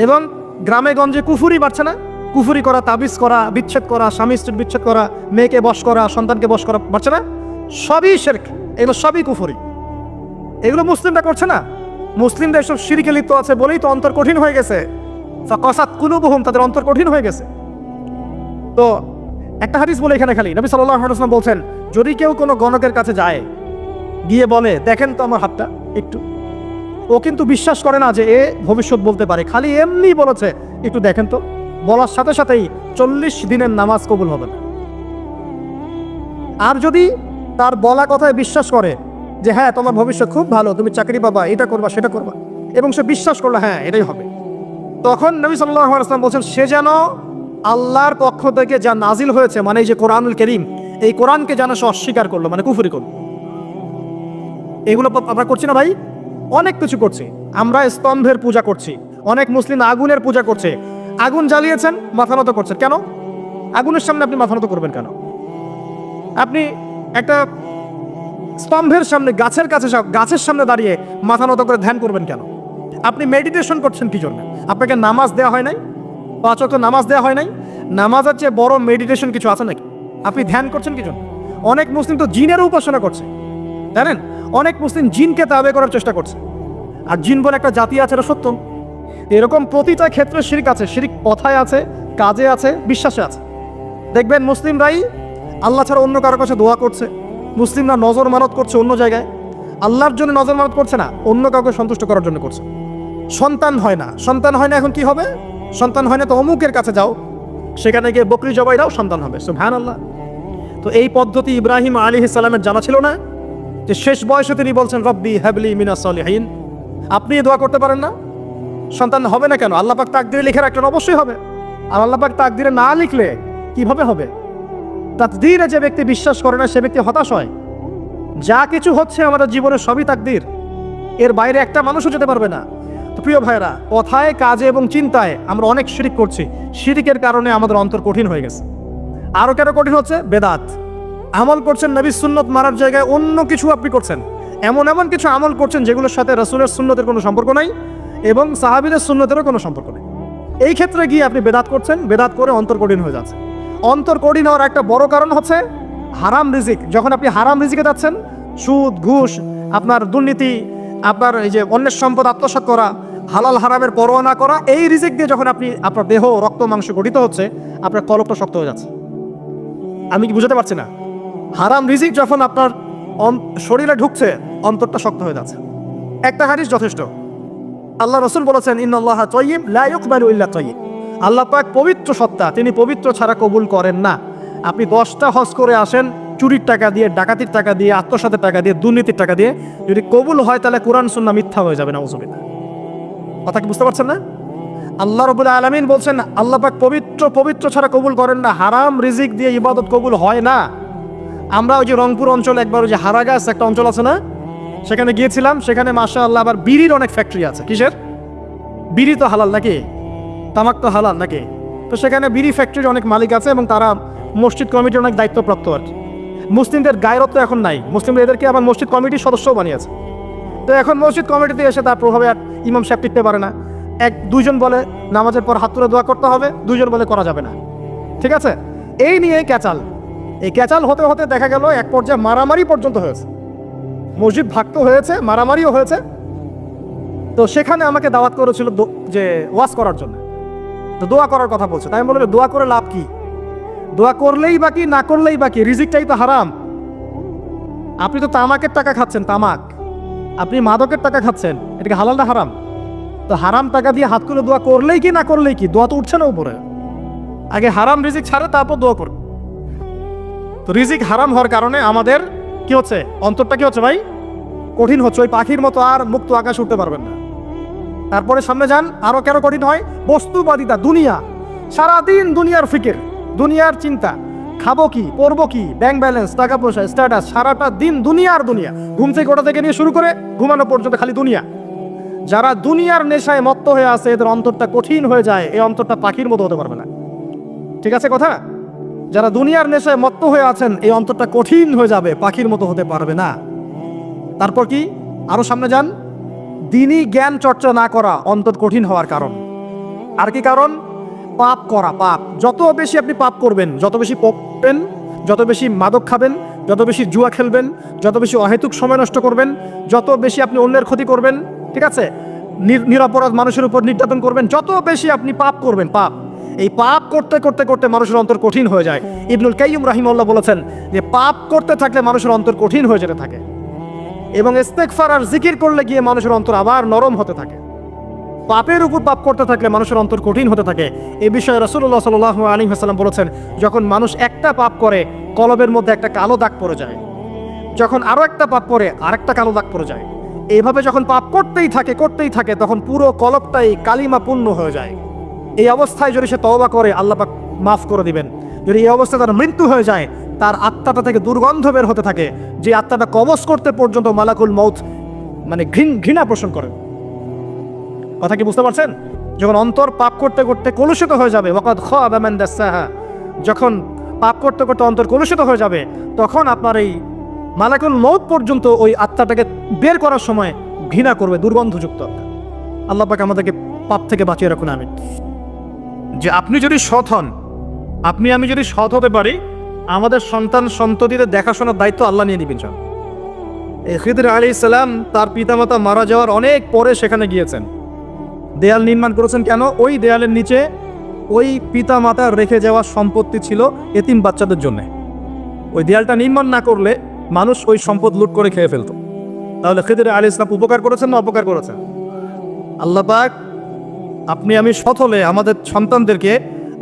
Speaker 1: এবং গ্রামে গঞ্জে কুফুরি বাড়ছে না? কুফুরি করা, তাবিজ করা, বিচ্ছেদ করা, স্বামী স্ত্রীর বিচ্ছেদ করা, মেয়েকে বশ করা, সন্তানকে বশ করা বাড়ছে না? সবই শিরক, এগুলো সবই কুফুরি। এগুলো মুসলিমরা করছে না। মুসলিমরা এসব শিরকে লিপ্ত আছে বলেই তো অন্তর কঠিন হয়ে গেছে। ফাকাসাত কুলুবুহুম, তাদের অন্তর কঠিন হয়ে গেছে। তো একটা হাদিস বলে এখানে খালি, নবী সাল্লাল্লাহু আলাইহি ওয়াসাল্লাম বলছেন, যদি কেউ কোনো গণকের কাছে যায়, গিয়ে বলে দেখেন তো আমার হাতটা একটু, ও কিন্তু বিশ্বাস করে না যে এ ভবিষ্যৎ বলতে পারে, খালি এমনি বলেছে একটু দেখেন তো, বলার সাথে সাথেই 40 দিনের নামাজ কবুল হবে না। আর যদি তার বলা কথায় বিশ্বাস করে যে হ্যাঁ তোমার ভবিষ্যৎ খুব ভালো, তুমি চাকরি পাবা, এটা করবা সেটা করবা, এবং সে বিশ্বাস করলো হ্যাঁ এটাই হবে, তখন নবী সাল্লাল্লাহু আলাইহি ওয়াসাল্লাম বলছেন সে যেন আল্লাহর পক্ষ থেকে যা নাজিল হয়েছে, মানে এই যে কোরআনুল কারীম, এই কোরআনকে যেন সে অস্বীকার করলো, মানে কুফরি করলো। এগুলো আমরা করছি না ভাই? অনেক কিছু করছি আমরা। স্তম্ভের পূজা করছি, অনেক মুসলিম আগুনের পূজা করছে। আগুন জ্বালিয়েছেন, মাথা নত করছেন কেন? আগুনের সামনে আপনি মাথা নত করবেন কেন? আপনি একটা স্তম্ভের সামনে, গাছের কাছে, গাছের সামনে দাঁড়িয়ে মাথা নত করে ধ্যান করবেন কেন? আপনি মেডিটেশন করছেন কি জন্য? আপনাকে নামাজ দেওয়া হয় নাই? 5 ওয়াক্ত নামাজ দেওয়া হয় নাই? নামাজের চেয়ে বড় মেডিটেশন কিছু আছে নাকি? আপনি ধ্যান করছেন কি জন্য? অনেক মুসলিম তো জিনেরও উপাসনা করছে, জানেন? অনেক মুসলিম জিনকে তাবে করার চেষ্টা করছে। আর জিন বলে একটা জাতি আছে, এটা সত্য। এরকম প্রতিটা ক্ষেত্রে শিরক আছে। শিরক কথায় আছে, কাজে আছে, বিশ্বাসে আছে। দেখবেন মুসলিমরাই আল্লাহ ছাড়া অন্য কারো কাছে দোয়া করছে, মুসলিমরা নজর মানত করছে অন্য জায়গায়, আল্লাহর জন্য নজর মানত করছে না, অন্য কাউকে সন্তুষ্ট করার জন্য করছে। সন্তান হয় না, সন্তান হয় না, এখন কি হবে? সন্তান হয় না তো অমুকের কাছে যাও, সেখানে গিয়ে বকরি জবাই দাও, সন্তান হবে। সুবহানাল্লাহ। তো এই পদ্ধতি ইব্রাহিম আলাইহিস সালামের জানা ছিল না, যে শেষ বয়সে তিনি বলছেন রব্বি হাবলি মিনাস সালিহিন। আপনি দোয়া করতে পারেন না? সন্তান হবে না কেন? আল্লাহ পাক তাকদিরে লিখে রাখলেন, অবশ্যই হবে। আর আল্লাহ পাক তাকদিরে না লিখলে কিভাবে হবে? তাকদিরে যে ব্যক্তি বিশ্বাস করে না সে ব্যক্তি হতাশ হয়। যা কিছু হচ্ছে আমাদের জীবনে সবই তাকদির, এর বাইরে একটা মানুষও যেতে পারবে না। তো প্রিয় ভাইরা, কথায়, কাজে এবং চিন্তায় আমরা অনেক শিরিক করছি। শিরিকের কারণে আমাদের অন্তর কঠিন হয়ে গেছে। আরও কেন কঠিন হচ্ছে? বেদাত। আমল করছেন নবীর সুন্নত মারার জায়গায় অন্য কিছু আপনি করছেন। এমন এমন কিছু আমল করছেন যেগুলোর সাথে রাসূলের সুন্নতের কোনো সম্পর্ক নাই এবং সাহাবীদের সুন্নতেরও কোনো সম্পর্ক নেই। এই ক্ষেত্রে গিয়ে আপনি বেদাত করছেন, বেদাত করে অন্তর কঠিন হয়ে যাচ্ছে। অন্তর কঠিন হওয়ার একটা বড় কারণ হচ্ছে হারাম রিজিক। যখন আপনি হারাম রিজিকে যাচ্ছেন, সুদ, ঘুষ, আপনার দুর্নীতি, আপনার এই যে অন্যের সম্পদ আত্মসাৎ করা, হালাল হারামের পরোয়া না করা, এই রিজিক দিয়ে যখন আপনি, আপনার দেহ, রক্ত, মাংস গঠিত হচ্ছে, আপনার কলবটা শক্ত হয়ে যাচ্ছে। আমি কি বুঝাতে পারছি না? হারাম রিজিক যখন আপনার শরীরে ঢুকছে, অন্তরটা শক্ত হয়ে যাচ্ছে। একটা হাদিস যথেষ্ট। আল্লাহ রাসূল বলেছেন ইন্নাল্লাহা তাইয়্যিব লা ইয়াকবালু ইল্লা তাইয়্যিব। আল্লাহ পাক পবিত্র সত্তা, তিনি পবিত্র ছাড়া কবুল করেন না। আপনি 10টা হজ করে আসেন, চুরির টাকা দিয়ে, ডাকাতির টাকা দিয়ে, আত্মসাতের টাকা দিয়ে, দুর্নীতির টাকা দিয়ে, যদি কবুল হয় তাহলে কোরআন সুন্নাহ মিথ্যা হয়ে যাবে। নাউযুবিল্লাহ। কথা কি বুঝতে পারছেন না? আল্লাহ রাব্বুল আলামিন বলছেন আল্লাহ পাক পবিত্র ছাড়া কবুল করেন না। হারাম রিজিক দিয়ে ইবাদত কবুল হয় না। আমরা ওই যে রংপুর অঞ্চলে একবার ওই যে হারাগাছ একটা অঞ্চল আছে না, সেখানে গিয়েছিলাম। সেখানে মাশাআল্লাহ আবার বিড়ির অনেক ফ্যাক্টরি আছে। কিসের? বিড়ি তো হালাল নাকি? তামাক তো হালাল নাকি? তো সেখানে বিড়ি ফ্যাক্টরির অনেক মালিক আছে এবং তারা মসজিদ কমিটির অনেক দায়িত্বপ্রাপ্ত আর কি। মুসলিমদের গায়রত তো এখন নাই, মুসলিমরা এদেরকে আবার মসজিদ কমিটির সদস্যও বানিয়েছে। তো এখন মসজিদ কমিটিতে এসে তার প্রভাবে আর ইমাম সাহেব টিকতে পারে না। দুইজন বলে নামাজের পর হাত তুলে দোয়া করতে হবে, দুইজন বলে করা যাবে না। ঠিক আছে? এই নিয়ে ক্যাচাল। এই ক্যাচাল হতে হতে দেখা গেল এক পর্যায়ে মারামারি পর্যন্ত হয়েছে। মসজিদ ভাগত হয়েছে, মারামারিও হয়েছে। তো সেখানে আমাকে দাওয়াত করেছিল যে ওয়াজ করার জন্য। তো দোয়া করার কথা বলছে। তাই আমি বললাম দোয়া করে লাভ কি? দোয়া করলেই বাকি, না করলেই বাকি, রিজিকটাই তো হারাম। আপনি তো তামাকের টাকা খাচ্ছেন, তামাক। আপনি মাদকের টাকা খাচ্ছেন, এটাকে হালাল না হারাম? তো হারাম টাকা দিয়ে হাত করে দোয়া করলেই কি, না করলেই কি? দোয়া তো উঠছে না উপরে। আগে হারাম রিজিক ছাড়ে, তারপর দোয়া করবে। তো রিজিক হারাম হওয়ার কারণে আমাদের কি হচ্ছে? অন্তরটা কি হচ্ছে ভাই? কঠিন হচ্ছে। ওই পাখির মতো আর মুক্ত আকাশে উঠতে পারবেন না। তারপরে সামনে যান, আরো কেন কঠিন হয়? বস্তুবাদিতা, দুনিয়া। সারাদিন দুনিয়ার ফিকির, দুনিয়ার চিন্তা। খাবো কি, পরবো কি, ব্যাংক ব্যালেন্স, টাকা পয়সা, স্ট্যাটাস, সারাটা দিন দুনিয়ার দুনিয়া। ঘুম থেকে ওঠা থেকে নিয়ে শুরু করে ঘুমানো পর্যন্ত খালি দুনিয়া। যারা দুনিয়ার নেশায় মত্ত হয়ে আছে, এদের অন্তরটা কঠিন হয়ে যায়। এই অন্তরটা পাখির মতো হতে পারবে না। ঠিক আছে কথা? যারা দুনিয়ার নেশায় মত্ত হয়ে আছেন, এই অন্তরটা কঠিন হয়ে যাবে, পাখির মতো হতে পারবে না। তারপর কি? আরো সামনে যান। দিনই জ্ঞান চর্চা না করা অন্তর কঠিন হওয়ার কারণ। আর কি কারণ? পাপ করা। পাপ যত বেশি আপনি পাপ করবেন, যত বেশি পড়বেন, যত বেশি মাদক খাবেন, যত বেশি জুয়া খেলবেন, যত বেশি অহেতুক সময় নষ্ট করবেন, যত বেশি আপনি অন্যের ক্ষতি করবেন, ঠিক আছে, নিরপরাধ মানুষের উপর নির্যাতন করবেন, যত বেশি আপনি পাপ করবেন, পাপ, এই পাপ করতে করতে করতে মানুষের অন্তর কঠিন হয়ে যায়। ইবনুল কাইয়্যিম রাহিমাহুল্লাহ বলেছেন যে পাপ করতে থাকলে মানুষের অন্তর কঠিন হয়ে যেতে থাকে এবং ইস্তেগফার আর জিকির করলে গিয়ে মানুষের অন্তর আবার নরম হতে থাকে। পাপের উপর পাপ করতে থাকলে মানুষের অন্তর কঠিন হতে থাকে। এই বিষয়ে রাসূলুল্লাহ সাল্লাল্লাহু আলাইহি ওয়াসাল্লাম বলেছেন, যখন মানুষ একটা পাপ করে কলবের মধ্যে একটা কালো দাগ পড়ে যায়। যখন আরো একটা পাপ পরে আরেকটা কালো দাগ পড়ে যায়, এইভাবে যখন পাপ করতেই থাকে তখন পুরো কলবটাই কালিমা পূর্ণ হয়ে যায়। এই অবস্থায় যদি সে তওবা করে আল্লাহ পাক মাফ করে দিবেন। যদি এই অবস্থায় তার মৃত্যু হয়ে যায়, তার আত্মাটা থেকে দুর্গন্ধ বের হতে থাকে, যে আত্মাটা কবজ করতে পর্যন্ত মালাকুল মউত মানে ঘৃণা পোষণ করে। কথা কি বুঝতে পারছেন? যখন অন্তর পাপ করতে করতে কলুষিত হয়ে যাবে, ওয়াকাদ খাবা মান দাসসাহা, যখন পাপ করতে করতে অন্তর কলুষিত হয়ে যাবে, তখন আপনার এই মালাকুল মউত পর্যন্ত ওই আত্মাটাকে বের করার সময় ঘৃণা করবে, দুর্গন্ধযুক্ত। আল্লাহ পাক আমাদেরকে পাপ থেকে বাঁচিয়ে রাখুন। আমিন। যে আপনি যদি সৎ হন, আপনি আমি যদি সৎ হতে পারি, আমাদের সন্তান সন্ততিদের দেখাশোনার দায়িত্ব আল্লাহ নিয়ে নিবেন। এই খিদর আলাইহিস সালাম তার পিতামাতা মারা যাওয়ার অনেক পরে সেখানে গিয়েছেন, দেয়াল নির্মাণ করেছেন। কেন? ওই দেয়ালের নিচে ওই পিতামাতার রেখে যাওয়া সম্পত্তি ছিল এতিম বাচ্চাদের জন্য। ওই দেয়ালটা নির্মাণ না করলে মানুষ ওই সম্পদ লুট করে খেয়ে ফেলত। তাহলে খিদর আলাইহিস সালাম উপকার করেছেন না অপকার করেছেন? আল্লাহ পাক আপনি আমি সৎ হলে আমাদের সন্তানদেরকে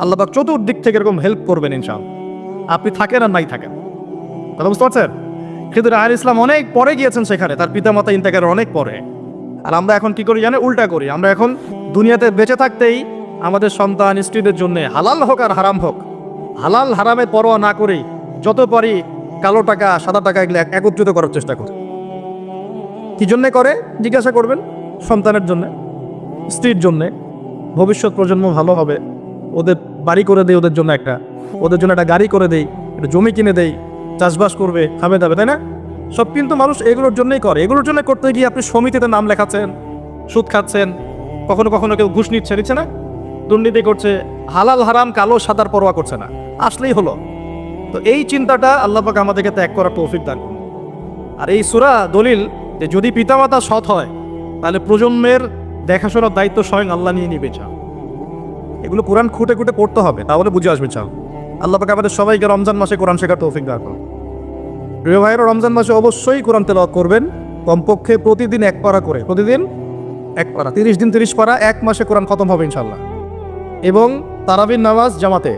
Speaker 1: আল্লাহ পাক চতুর্দিক থেকে এরকম হেল্প করবেন ইনশাআল্লাহ, আপনি থাকেন আর নাই থাকেন। কথা বুঝতে পারছেন? খিদর আলাইহিস সালাম অনেক পরে গিয়েছেন সেখানে, তার পিতামাতা ইন্তেকালের অনেক পরে। আর আমরা এখন কি করি জানেন? উল্টা করি। আমরা এখন দুনিয়াতে বেঁচে থাকতেই আমাদের সন্তান স্ত্রীদের জন্য হালাল হোক আর হারাম হোক, হালাল হারামে পরোয়া না করেই যত পারি কালো টাকা সাদা টাকা এগুলো একত্রিত করার চেষ্টা করি। কি জন্যে করে জিজ্ঞাসা করবেন? সন্তানের জন্যে, স্ত্রীর জন্যে, ভবিষ্যৎ প্রজন্ম ভালো হবে, ওদের বাড়ি করে দেই, ওদের জন্য একটা গাড়ি করে দেই, একটা জমি কিনে দেই, চাষবাস করবে, খাবে দাবে, তাই না? সব কিন্তু মানুষ এগুলোর জন্যই করে। এগুলোর জন্য করতে গিয়ে আপনি সমিতিতে নাম লেখাচ্ছেন, সুদ খাচ্ছেন, কখনো কখনো কেউ ঘুষ নিচ্ছে না, দুর্নীতি করছে, হালাল হারাম কালো সাদার পরোয়া করছে না, আসলেই হলো। তো এই চিন্তাটা আল্লাহ পাক আমাদেরকে ত্যাগ করার তৌফিক দান করুন। আর এই সূরা দলিল যে যদি পিতামাতা সৎ হয় তাহলে প্রজন্মের দেখাশোনার দায়িত্ব স্বয়ং আল্লাহ নিয়ে নিবে। এগুলো কোরআন খুঁটে খুঁটে পড়তে হবে, তাহলে বুঝে আসবে। আল্লাহ পাক আমাদের সবাইকে রমজান মাসে কোরআন শেখার তৌফিক দান করুন। প্রিয় ভাইয়েরা, রমজান মাসে অবশ্যই কোরআন তেলাওয়াত করবেন, কমপক্ষে প্রতিদিন 1 পারা করে, প্রতিদিন 1 পারা, 30 দিন 30 পারা, 1 মাসে কোরআন খতম হবে ইনশাল্লাহ। এবং তারাবির নামাজ জামাতে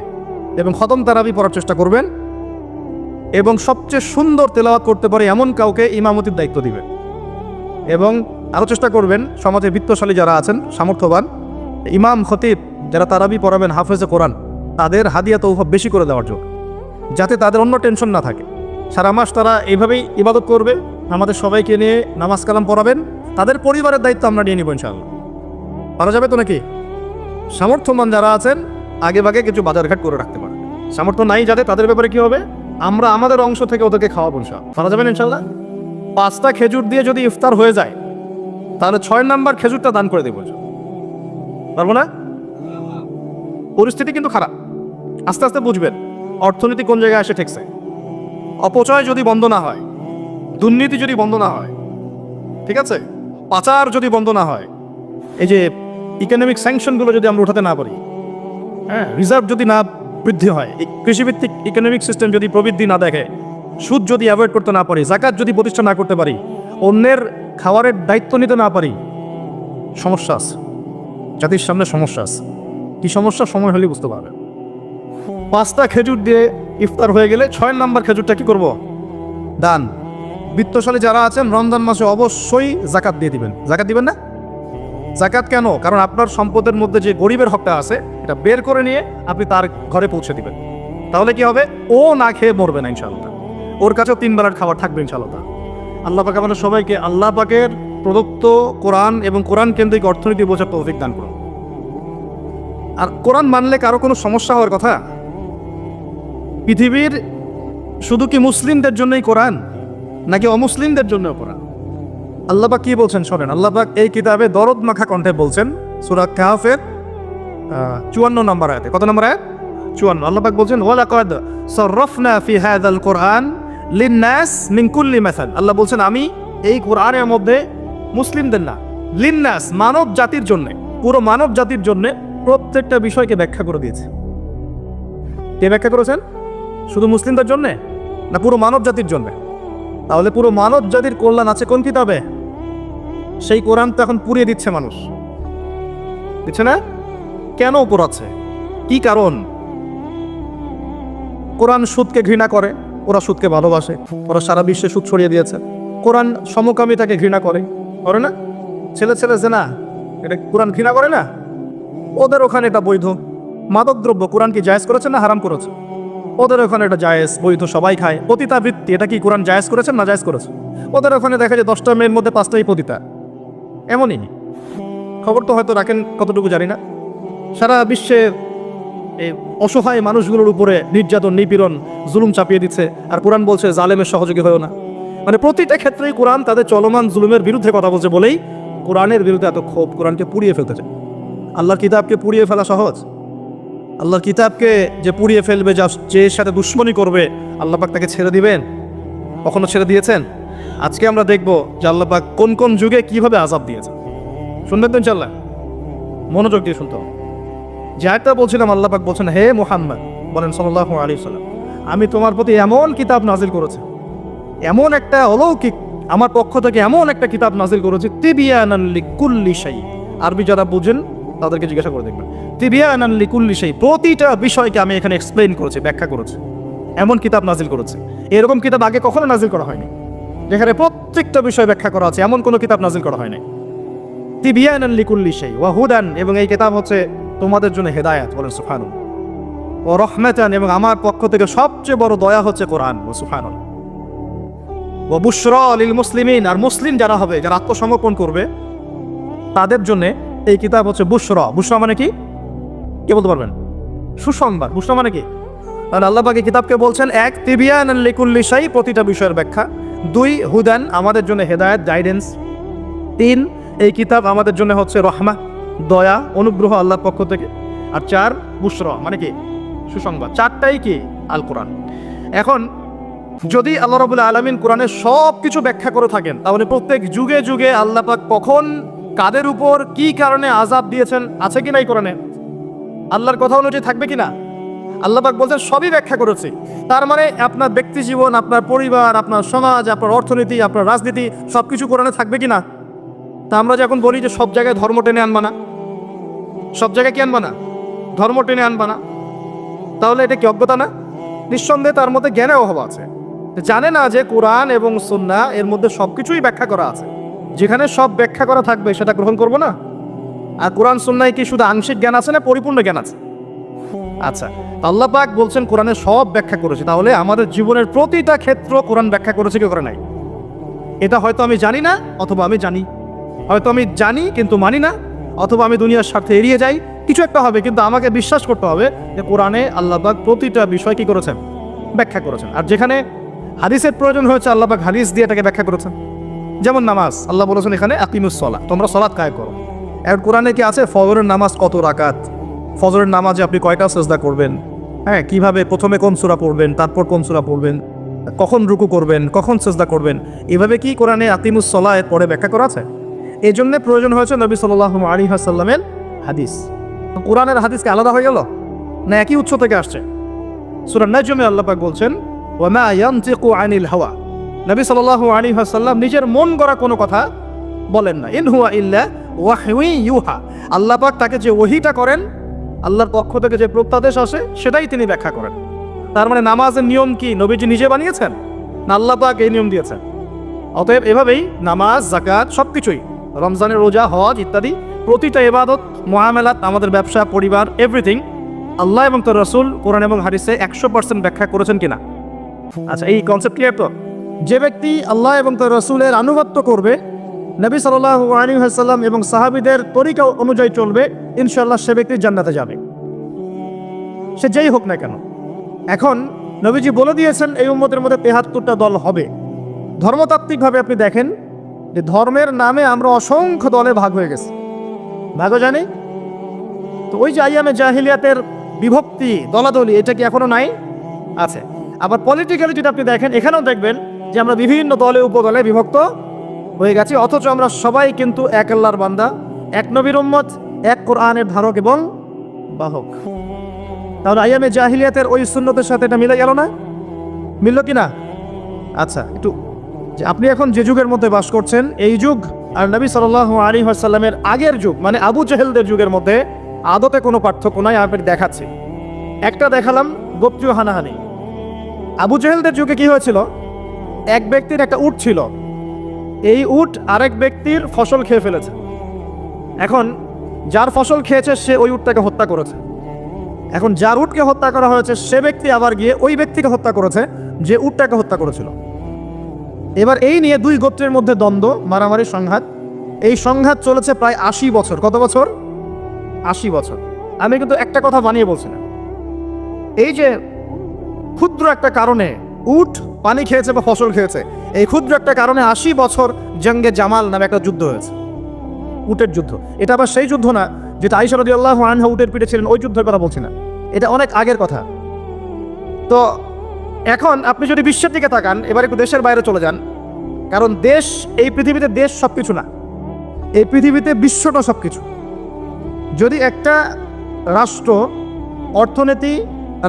Speaker 1: এবং খতম তারাবি পড়ার চেষ্টা করবেন, এবং সবচেয়ে সুন্দর তেলাওয়াত করতে পারে এমন কাউকে ইমামতির দায়িত্ব দিবেন। এবং আরও চেষ্টা করবেন সমাজে বিত্তশালী যারা আছেন, সামর্থ্যবান ইমাম খতিব যারা তারাবি পড়াবেন, হাফেজে কোরআন, তাদের হাদিয়া তৌফা বেশি করে দেওয়ার জন্য, যাতে তাদের অন্য টেনশন না থাকে। সারা মাস তারা এইভাবেই ইবাদত করবে, আমাদের সবাইকে নিয়ে নামাজ কালাম পড়াবেন, তাদের পরিবারের দায়িত্ব আমরা নিয়ে নিব ইনশাআল্লাহ। পারা যাবে তো নাকি? সামর্থ্যবান যারা আছেন আগে ভাগে কিছু বাজারঘাট করে রাখতে পারে, সামর্থ্য নাই যাদের, তাদের ব্যাপারে কি হবে? আমরা আমাদের অংশ থেকে ওদেরকে খাওয়াবো ইনশাআল্লাহ। পারা যাবেন ইনশাআল্লাহ? 5টা খেজুর দিয়ে যদি ইফতার হয়ে যায়, তাহলে 6 নাম্বার খেজুরটা দান করে দেবো। পারবো না? পরিস্থিতি কিন্তু খারাপ, আস্তে আস্তে বুঝবেন অর্থনীতি কোন জায়গায় এসে ঠেকছে। অপচয় যদি বন্ধ না হয়, দুর্নীতি যদি বন্ধ না হয়, ঠিক আছে, পাচার যদি বন্ধ না হয়, এই যে ইকোনমিক স্যাংশনগুলো যদি আমরা উঠাতে না পারি, হ্যাঁ, রিজার্ভ যদি না বৃদ্ধি হয়, কৃষিভিত্তিক ইকোনমিক সিস্টেম যদি প্রবৃদ্ধি না দেখে, সুদ যদি অ্যাভয়েড করতে না পারি, জাকাত যদি প্রতিষ্ঠা না করতে পারি, অন্যের খাবারের দায়িত্ব নিতে না পারি, সমস্যা আছে, জাতির সামনে সমস্যা আছে। কি সমস্যা? সময় হলেই বুঝতে পারবে। 5টা খেজুর দিয়ে ইফতার হয়ে গেলে 6 নাম্বার খেজুরটা কি করব? দান। বিত্তশালী যারা আছেন রমজান মাসে অবশ্যই জাকাত দিয়ে দিবেন। জাকাত দিবেন না? জাকাত কেন? কারণ আপনার সম্পদের মধ্যে যে গরিবের হকটা আছে, এটা বের করে নিয়ে আপনি তার ঘরে পৌঁছে দিবেন। তাহলে কি হবে? ও না খেয়ে মরবে না ইনশাআল্লাহ, ওর কাছেও 3 বেলার খাবার থাকবে ইনশাআল্লাহ। আল্লাহ পাক আমাদের সবাইকে আল্লাহ পাকের প্রদত্ত কোরআন এবং কোরআন কেন্দ্রিক অর্থনীতি বোঝার তৌফিক দান করুন। আর কোরআন মানলে কারো কোনো সমস্যা হওয়ার কথা? পৃথিবীর শুধু কি মুসলিমদের জন্যই কোরআন, নাকি অমুসলিমদের জন্য কোরআন? আল্লাহ পাক কি বলছেন শোনেন। আল্লাহ পাক এই কিতাবে দরদ মাখা কণ্ঠে বলছেন, সূরা কাহফের 54 নম্বর আয়াতে। কত নম্বর আয়াত? 54। আল্লাহ পাক বলছেন, ওয়ালাকাদ সাররাফনা ফি হাযাল কোরআন লিন-নাস মিন কুল্লি মাসাল। আল্লাহ বলছেন আমি এই কোরআনের মধ্যে মুসলিমদের না, লিন-নাস মানব জাতির জন্য, পুরো মানব জাতির জন্য প্রত্যেকটা বিষয়কে ব্যাখ্যা করে দিয়েছে। কে ব্যাখ্যা করেছেন? শুধু মুসলিমদের জন্য না, পুরো মানব জাতির জন্য? তাহলে পুরো মানব জাতির কল্যাণ আছে কোন কিতাবে? সেই কোরআন তো এখন পুড়িয়ে দিচ্ছে মানুষ, দিচ্ছে না? কেন পোড়াচ্ছে? কি কারণ? কোরআন সুদকে ঘৃণা করে, ওরা সুদকে ভালোবাসে, ওরা সারা বিশ্বে সুদ ছড়িয়ে দিয়েছে। কোরআন সমকামিতাকে ঘৃণা করে না? ছেলে ছেলে জেনা, এটা কোরআন ঘৃণা করে না? ওদের ওখানে এটা বৈধ। মাদকদ্রব্য কোরআন কি জায়েজ করেছে না হারাম করেছে? ওদের ওখানে এটা জায়েজ, বৈধ, সবাই খায়। পতিতাবৃত্তি, এটা কি কোরআন জায়েজ করেছেন না জায়েজ করেছে? ওদের ওখানে দেখা যায় 10টা মেয়ের মধ্যে 5টাই পতিতা। এমনই খবর তো হয়তো রাখেন, কতটুকু জানি না। সারা বিশ্বে এই অসহায় মানুষগুলোর উপরে নির্যাতন, নিপীড়ন, জুলুম চাপিয়ে দিচ্ছে, আর কোরআন বলছে জালেমের সহযোগী হয়েও না। মানে প্রতিটা ক্ষেত্রেই কোরআন তাদের চলমান জুলুমের বিরুদ্ধে কথা বলছে বলেই কোরআনের বিরুদ্ধে এত ক্ষোভ। কোরআনকে পুড়িয়ে ফেলতে চায়। আল্লাহর কিতাবকে পুড়িয়ে ফেলা সহজ? আল্লাহর কিতাবকে যে পুড়িয়ে ফেলবে, যে সাথে দুশ্মনী করবে, আল্লাহ পাক তাকে ছেড়ে দিবেন? কখনো ছেড়ে দিয়েছেন? আজকে আমরা দেখব যে আল্লাহ পাক কোন কোন যুগে কিভাবে আযাব দিয়েছেন। শুনবেন তো ইনশাআল্লাহ? মনোযোগ দিয়ে শুনতে হবে। যে আয়াতটা বলছিলাম, আল্লাহ পাক বলছেন, হে মুহাম্মদ বলেন সাল্লাল্লাহু আলাইহি ওয়াসাল্লাম, আমি তোমার প্রতি এমন কিতাব নাজিল করেছি, এমন একটা অলৌকিক, আমার পক্ষ থেকে এমন একটা কিতাব নাজিল করেছি, তিবিয়ানান লিকুল্লি শাই। আরবি যারা বুঝেন তাদেরকে জিজ্ঞাসা করে দেখবেন। তিবিয়ানান লিকুল্লি শাই, প্রতিটা বিষয়কে আমি এখানে এক্সপ্লেইন করেছি, ব্যাখ্যা করেছি। এমন কিতাব নাজিল করেছে, এরকম কিতাব আগে কখনো নাজিল করা হয়নি, যেখানে প্রত্যেকটা বিষয় ব্যাখ্যা করা আছে। এমন কোনো কিতাব নাজিল করা হয়নি। তিবিয়ানান লিকুল্লি শাই ওয়া হুদান, এবং এই কিতাব হচ্ছে তোমাদের জন্য হেদায়েত, বলেন সুবহানাল্লাহ। ওয়া রাহমাতান, এবং আমার পক্ষ থেকে সবচেয়ে বড় দয়া হচ্ছে কোরআন, সুবহানাল্লাহ। ওয়া বুশরা লিল মুসলিমিন, আর মুসলিম যারা হবে, যারা আত্মসমর্পণ করবে, তাদের জন্য এই কিতাব হচ্ছে বুশরা। বুশরা মানে কি? কে বলতে পারবেন? সুসংবাদ। বুশরা মানে কি? তাহলে আল্লাহ পাক এই কিতাবকে বলছেন, 1 তিবিয়ানান লিকুল্লি শাই, প্রতিটা বিষয়ের ব্যাখ্যা। 2 হুদান, আমাদের জন্য হেদায়েত, গাইডেন্স। 3 এই কিতাব আমাদের জন্য হচ্ছে রহমা, দয়া, অনুগ্রহ আল্লাহর পক্ষ থেকে। আর 4 বুশরা মানে কি? সুসংবাদ। 4টাই কি? আল কোরআন। এখন যদি আল্লাহ রাব্বুল আলামিন কোরআনের সব কিছু ব্যাখ্যা করে থাকেন, তাহলে প্রত্যেক যুগে যুগে আল্লাহ পাক কখন, কাদের উপর, কি কারণে আযাব দিয়েছেন আছে কি নাই কোরআনে? আল্লাহর কথা অনুযায়ী থাকবে কিনা? আল্লাহ পাক বলছেন সবই ব্যাখ্যা করেছি। তার মানে আপনার ব্যক্তি জীবন, আপনার পরিবার, আপনার সমাজ, আপনার অর্থনীতি, আপনার রাজনীতি, সবকিছু কোরআনে থাকবে কিনা? তা আমরা যখন বলি যে সব জায়গায় ধর্ম টেনে আনবা না, সব জায়গায় কি আনবা না? ধর্ম টেনে আনবা না, তাহলে এটা কি অজ্ঞতা না? নিঃসন্দেহে তার মধ্যে জ্ঞানের অভাব আছে। জানে না যে কোরআন এবং সুন্নাহ এর মধ্যে সবকিছুই ব্যাখ্যা করা আছে। যেখানে সব ব্যাখ্যা করা থাকবে সেটা গ্রহণ করবো না। আর কোরআন সুন্নায় কি শুধু আংশিক জ্ঞান আছে না পরিপূর্ণ জ্ঞান আছে? আচ্ছা, আল্লাহ পাক বলছেন কোরআনে সব ব্যাখ্যা করেছে, তাহলে আমাদের জীবনের প্রতিটা ক্ষেত্র কোরআন ব্যাখ্যা করেছে কি করে নাই? এটা হয়তো আমি জানি না, অথবা আমি জানি। হয়তো আমি জানি কিন্তু মানি না, অথবা আমি দুনিয়ার স্বার্থে এড়িয়ে যাই। কিছু একটা হবে, কিন্তু আমাকে বিশ্বাস করতে হবে যে কোরআনে আল্লাহ পাক প্রতিটা বিষয় কি করেছেন? ব্যাখ্যা করেছেন। আর যেখানে হাদিসের প্রয়োজন হয়েছে, আল্লাহ পাক হাদিস দিয়ে এটাকে ব্যাখ্যা করেছেন। যেমন নামাজ, আল্লাহ বলেছেন এখানে আকিমুস সালাহ, তোমরা সালাত কায়েম করো। এখন কোরআনে কি আছে? ফজরের নামাজ কত রাকাত, ফজরের নামাজে আপনি কয়টা সিজদা করবেন, হ্যাঁ, কিভাবে প্রথমে কোন সূরা পড়বেন, তারপর কোন সূরা পড়বেন, কখন রুকু করবেন, কখন সিজদা করবেন, এভাবে কি কোরআনে আকিমুস সালাহ এর পরে ব্যাখ্যা করা আছে? এই জন্য প্রয়োজন হয়েছে নবী সাল্লাল্লাহু আলাইহি ওয়াসাল্লামের হাদিস। কোরআনের হাদিসকে আলাদা হয়ে গেল না একই উৎস থেকে আসছে? সূরা নাজমে আল্লাহ পাক বলছেন, ওয়া মা ইয়ানতিকু আনিল হাওয়া, নবী সাল্লাল্লাহু আলাইহি ওয়াসাল্লাম নিজের মন গড়া কোনো কথা বলেন না। ইন হুয়া ইল্লা ওয়াহয়ুন ইউহা, আল্লাহ পাক তাকে যে ওহীটা করেন, আল্লাহর পক্ষ থেকে যে প্রত্যাদেশ আসে, সেটাই তিনি ব্যাখ্যা করেন। তার মানে নামাজের নিয়ম কি নবীজি নিজে বানিয়েছেন না আল্লাহ পাক এই নিয়ম দিয়েছেন? অতএব এভাবেই নামাজ, যাকাত, সবকিছুই, রমজানের রোজা, হজ ইত্যাদি প্রতিটা ইবাদত, মুআমালাত, আমাদের ব্যবসা, পরিবার, এভরিথিং আল্লাহ এবং তার রাসূল কোরআন এবং হাদিসে 100% ব্যাখ্যা করেছেন কিনা? আচ্ছা, এই কনসেপ্ট ক্লিয়ার তো? যে ব্যক্তি আল্লাহ এবং তার রাসূলের আনুগত্য করবে, নবী সাল্লাল্লাহু আলাইহি ওয়াসাল্লাম এবং সাহাবীদের তরিকা অনুযায়ী চলবে, ইনশাআল্লাহ সে ব্যক্তি জান্নাতে যাবে, সে যেই হোক না কেন। এখন নবীজি বলে দিয়েছেন এই উম্মতের মধ্যে 73টা দল হবে। ধর্মতাত্ত্বিকভাবে আপনি দেখেন যে ধর্মের নামে আমরা অসংখ্য দলে ভাগ হয়ে গেছি, ভাগও জানি তো। ওই যে আইয়ামে জাহিলিয়াতের বিভক্তি, দলাদলি, এটা কি এখনো নাই? আছে। আবার পলিটিক্যালি যদি আপনি দেখেন, এখানেও দেখবেন যে আমরা বিভিন্ন দলে উপদলে বিভক্ত হয়ে গেছি, অথচ আমরা সবাই কিন্তু এক আল্লাহর বান্দা, এক নবীর উম্মত, এক কোরআনের ধারক এবং বাহক। তাহলে আইয়ামে জাহিলিয়াতের ওই সুন্নতের সাথে এটা মিলে গেল না? মিলল কি না? আচ্ছা, একটু যে আপনি এখন যে যুগের মধ্যে বাস করছেন, এই যুগ আর নবী সাল্লাল্লাহু আলাইহি ওয়াসাল্লামের আগের যুগ, মানে আবু জেহেলদের যুগের মধ্যে আদতে কোনো পার্থক্য নাই। আমি দেখাচ্ছি, একটা দেখালাম গোত্রীয় হানাহানি, আবু জেহেলদের যুগে কি হয়েছিল, এক ব্যক্তির একটা উট ছিল, এই উট আরেক ব্যক্তির ফসল খেয়ে ফেলেছে। এখন যার ফসল খেয়েছে সে ওই উটটাকে হত্যা করেছে। এখন যার উটকে হত্যা করা হয়েছে সে ব্যক্তি আবার গিয়ে ওই ব্যক্তিকে হত্যা করেছে যে উটটাকে হত্যা করেছিল। এবার এই নিয়ে দুই গোত্রের মধ্যে দ্বন্দ্ব, মারামারি, সংঘাত। এই সংঘাত চলেছে প্রায় 80 বছর। কত বছর? 80 বছর। আমি কিন্তু একটা কথা বানিয়ে বলছি না। এই যে ক্ষুদ্র একটা কারণে উট পানি খেয়েছে বা ফসল খেয়েছে, এই ক্ষুদ্র একটা কারণে 80 বছর জঙ্গে জামাল নামে একটা যুদ্ধ হয়েছে, উটের যুদ্ধ। এটা আবার সেই যুদ্ধ না যেটা আয়েশা রাদিয়াল্লাহু আনহা উটের পিঠে ছিলেন, ওই যুদ্ধের কথা বলছি না, এটা অনেক আগের কথা। তো এখন আপনি যদি বিশ্বের দিকে তাকান, এবার একটু দেশের বাইরে চলে যান, কারণ দেশ, এই পৃথিবীতে দেশ সব কিছু না, এই পৃথিবীতে বিশ্বটা সব কিছু। যদি একটা রাষ্ট্র অর্থনীতি,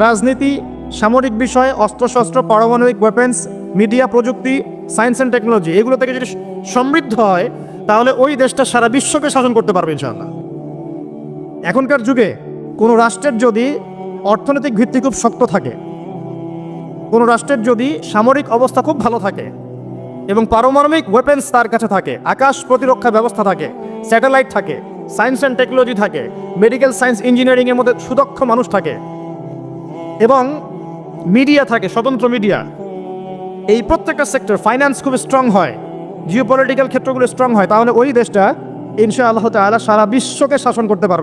Speaker 1: রাজনীতি, সামরিক বিষয়, অস্ত্রশস্ত্র, পারমাণবিক ওয়েপেন্স, মিডিয়া, প্রযুক্তি, সায়েন্স অ্যান্ড টেকনোলজি, এগুলো থেকে যদি সমৃদ্ধ হয়, তাহলে ওই দেশটা সারা বিশ্বকে শাসন করতে পারবে ইনশাআল্লাহ। এখনকার যুগে কোনো রাষ্ট্রের যদি অর্থনৈতিক ভিত্তি খুব শক্ত থাকে, কোনো রাষ্ট্রের যদি সামরিক অবস্থা খুব ভালো থাকে এবং পারমাণবিক ওয়েপেন্স তার কাছে থাকে, আকাশ প্রতিরক্ষা ব্যবস্থা থাকে, স্যাটেলাইট থাকে, সায়েন্স অ্যান্ড টেকনোলজি থাকে, মেডিকেল সায়েন্স ইঞ্জিনিয়ারিংয়ের মধ্যে সুদক্ষ মানুষ থাকে এবং মিডিয়া থাকে, স্বতন্ত্র মিডিয়া, এই প্রত্যেকটা সেক্টর, ফাইন্যান্স খুব স্ট্রং হয়, জিওপলিটিক্যাল ক্ষেত্রগুলো স্ট্রং হয়, তাহলে ওই দেশটা ইনশাআল্লাহ তাআলা সারা বিশ্বকে শাসন করতে পারবে।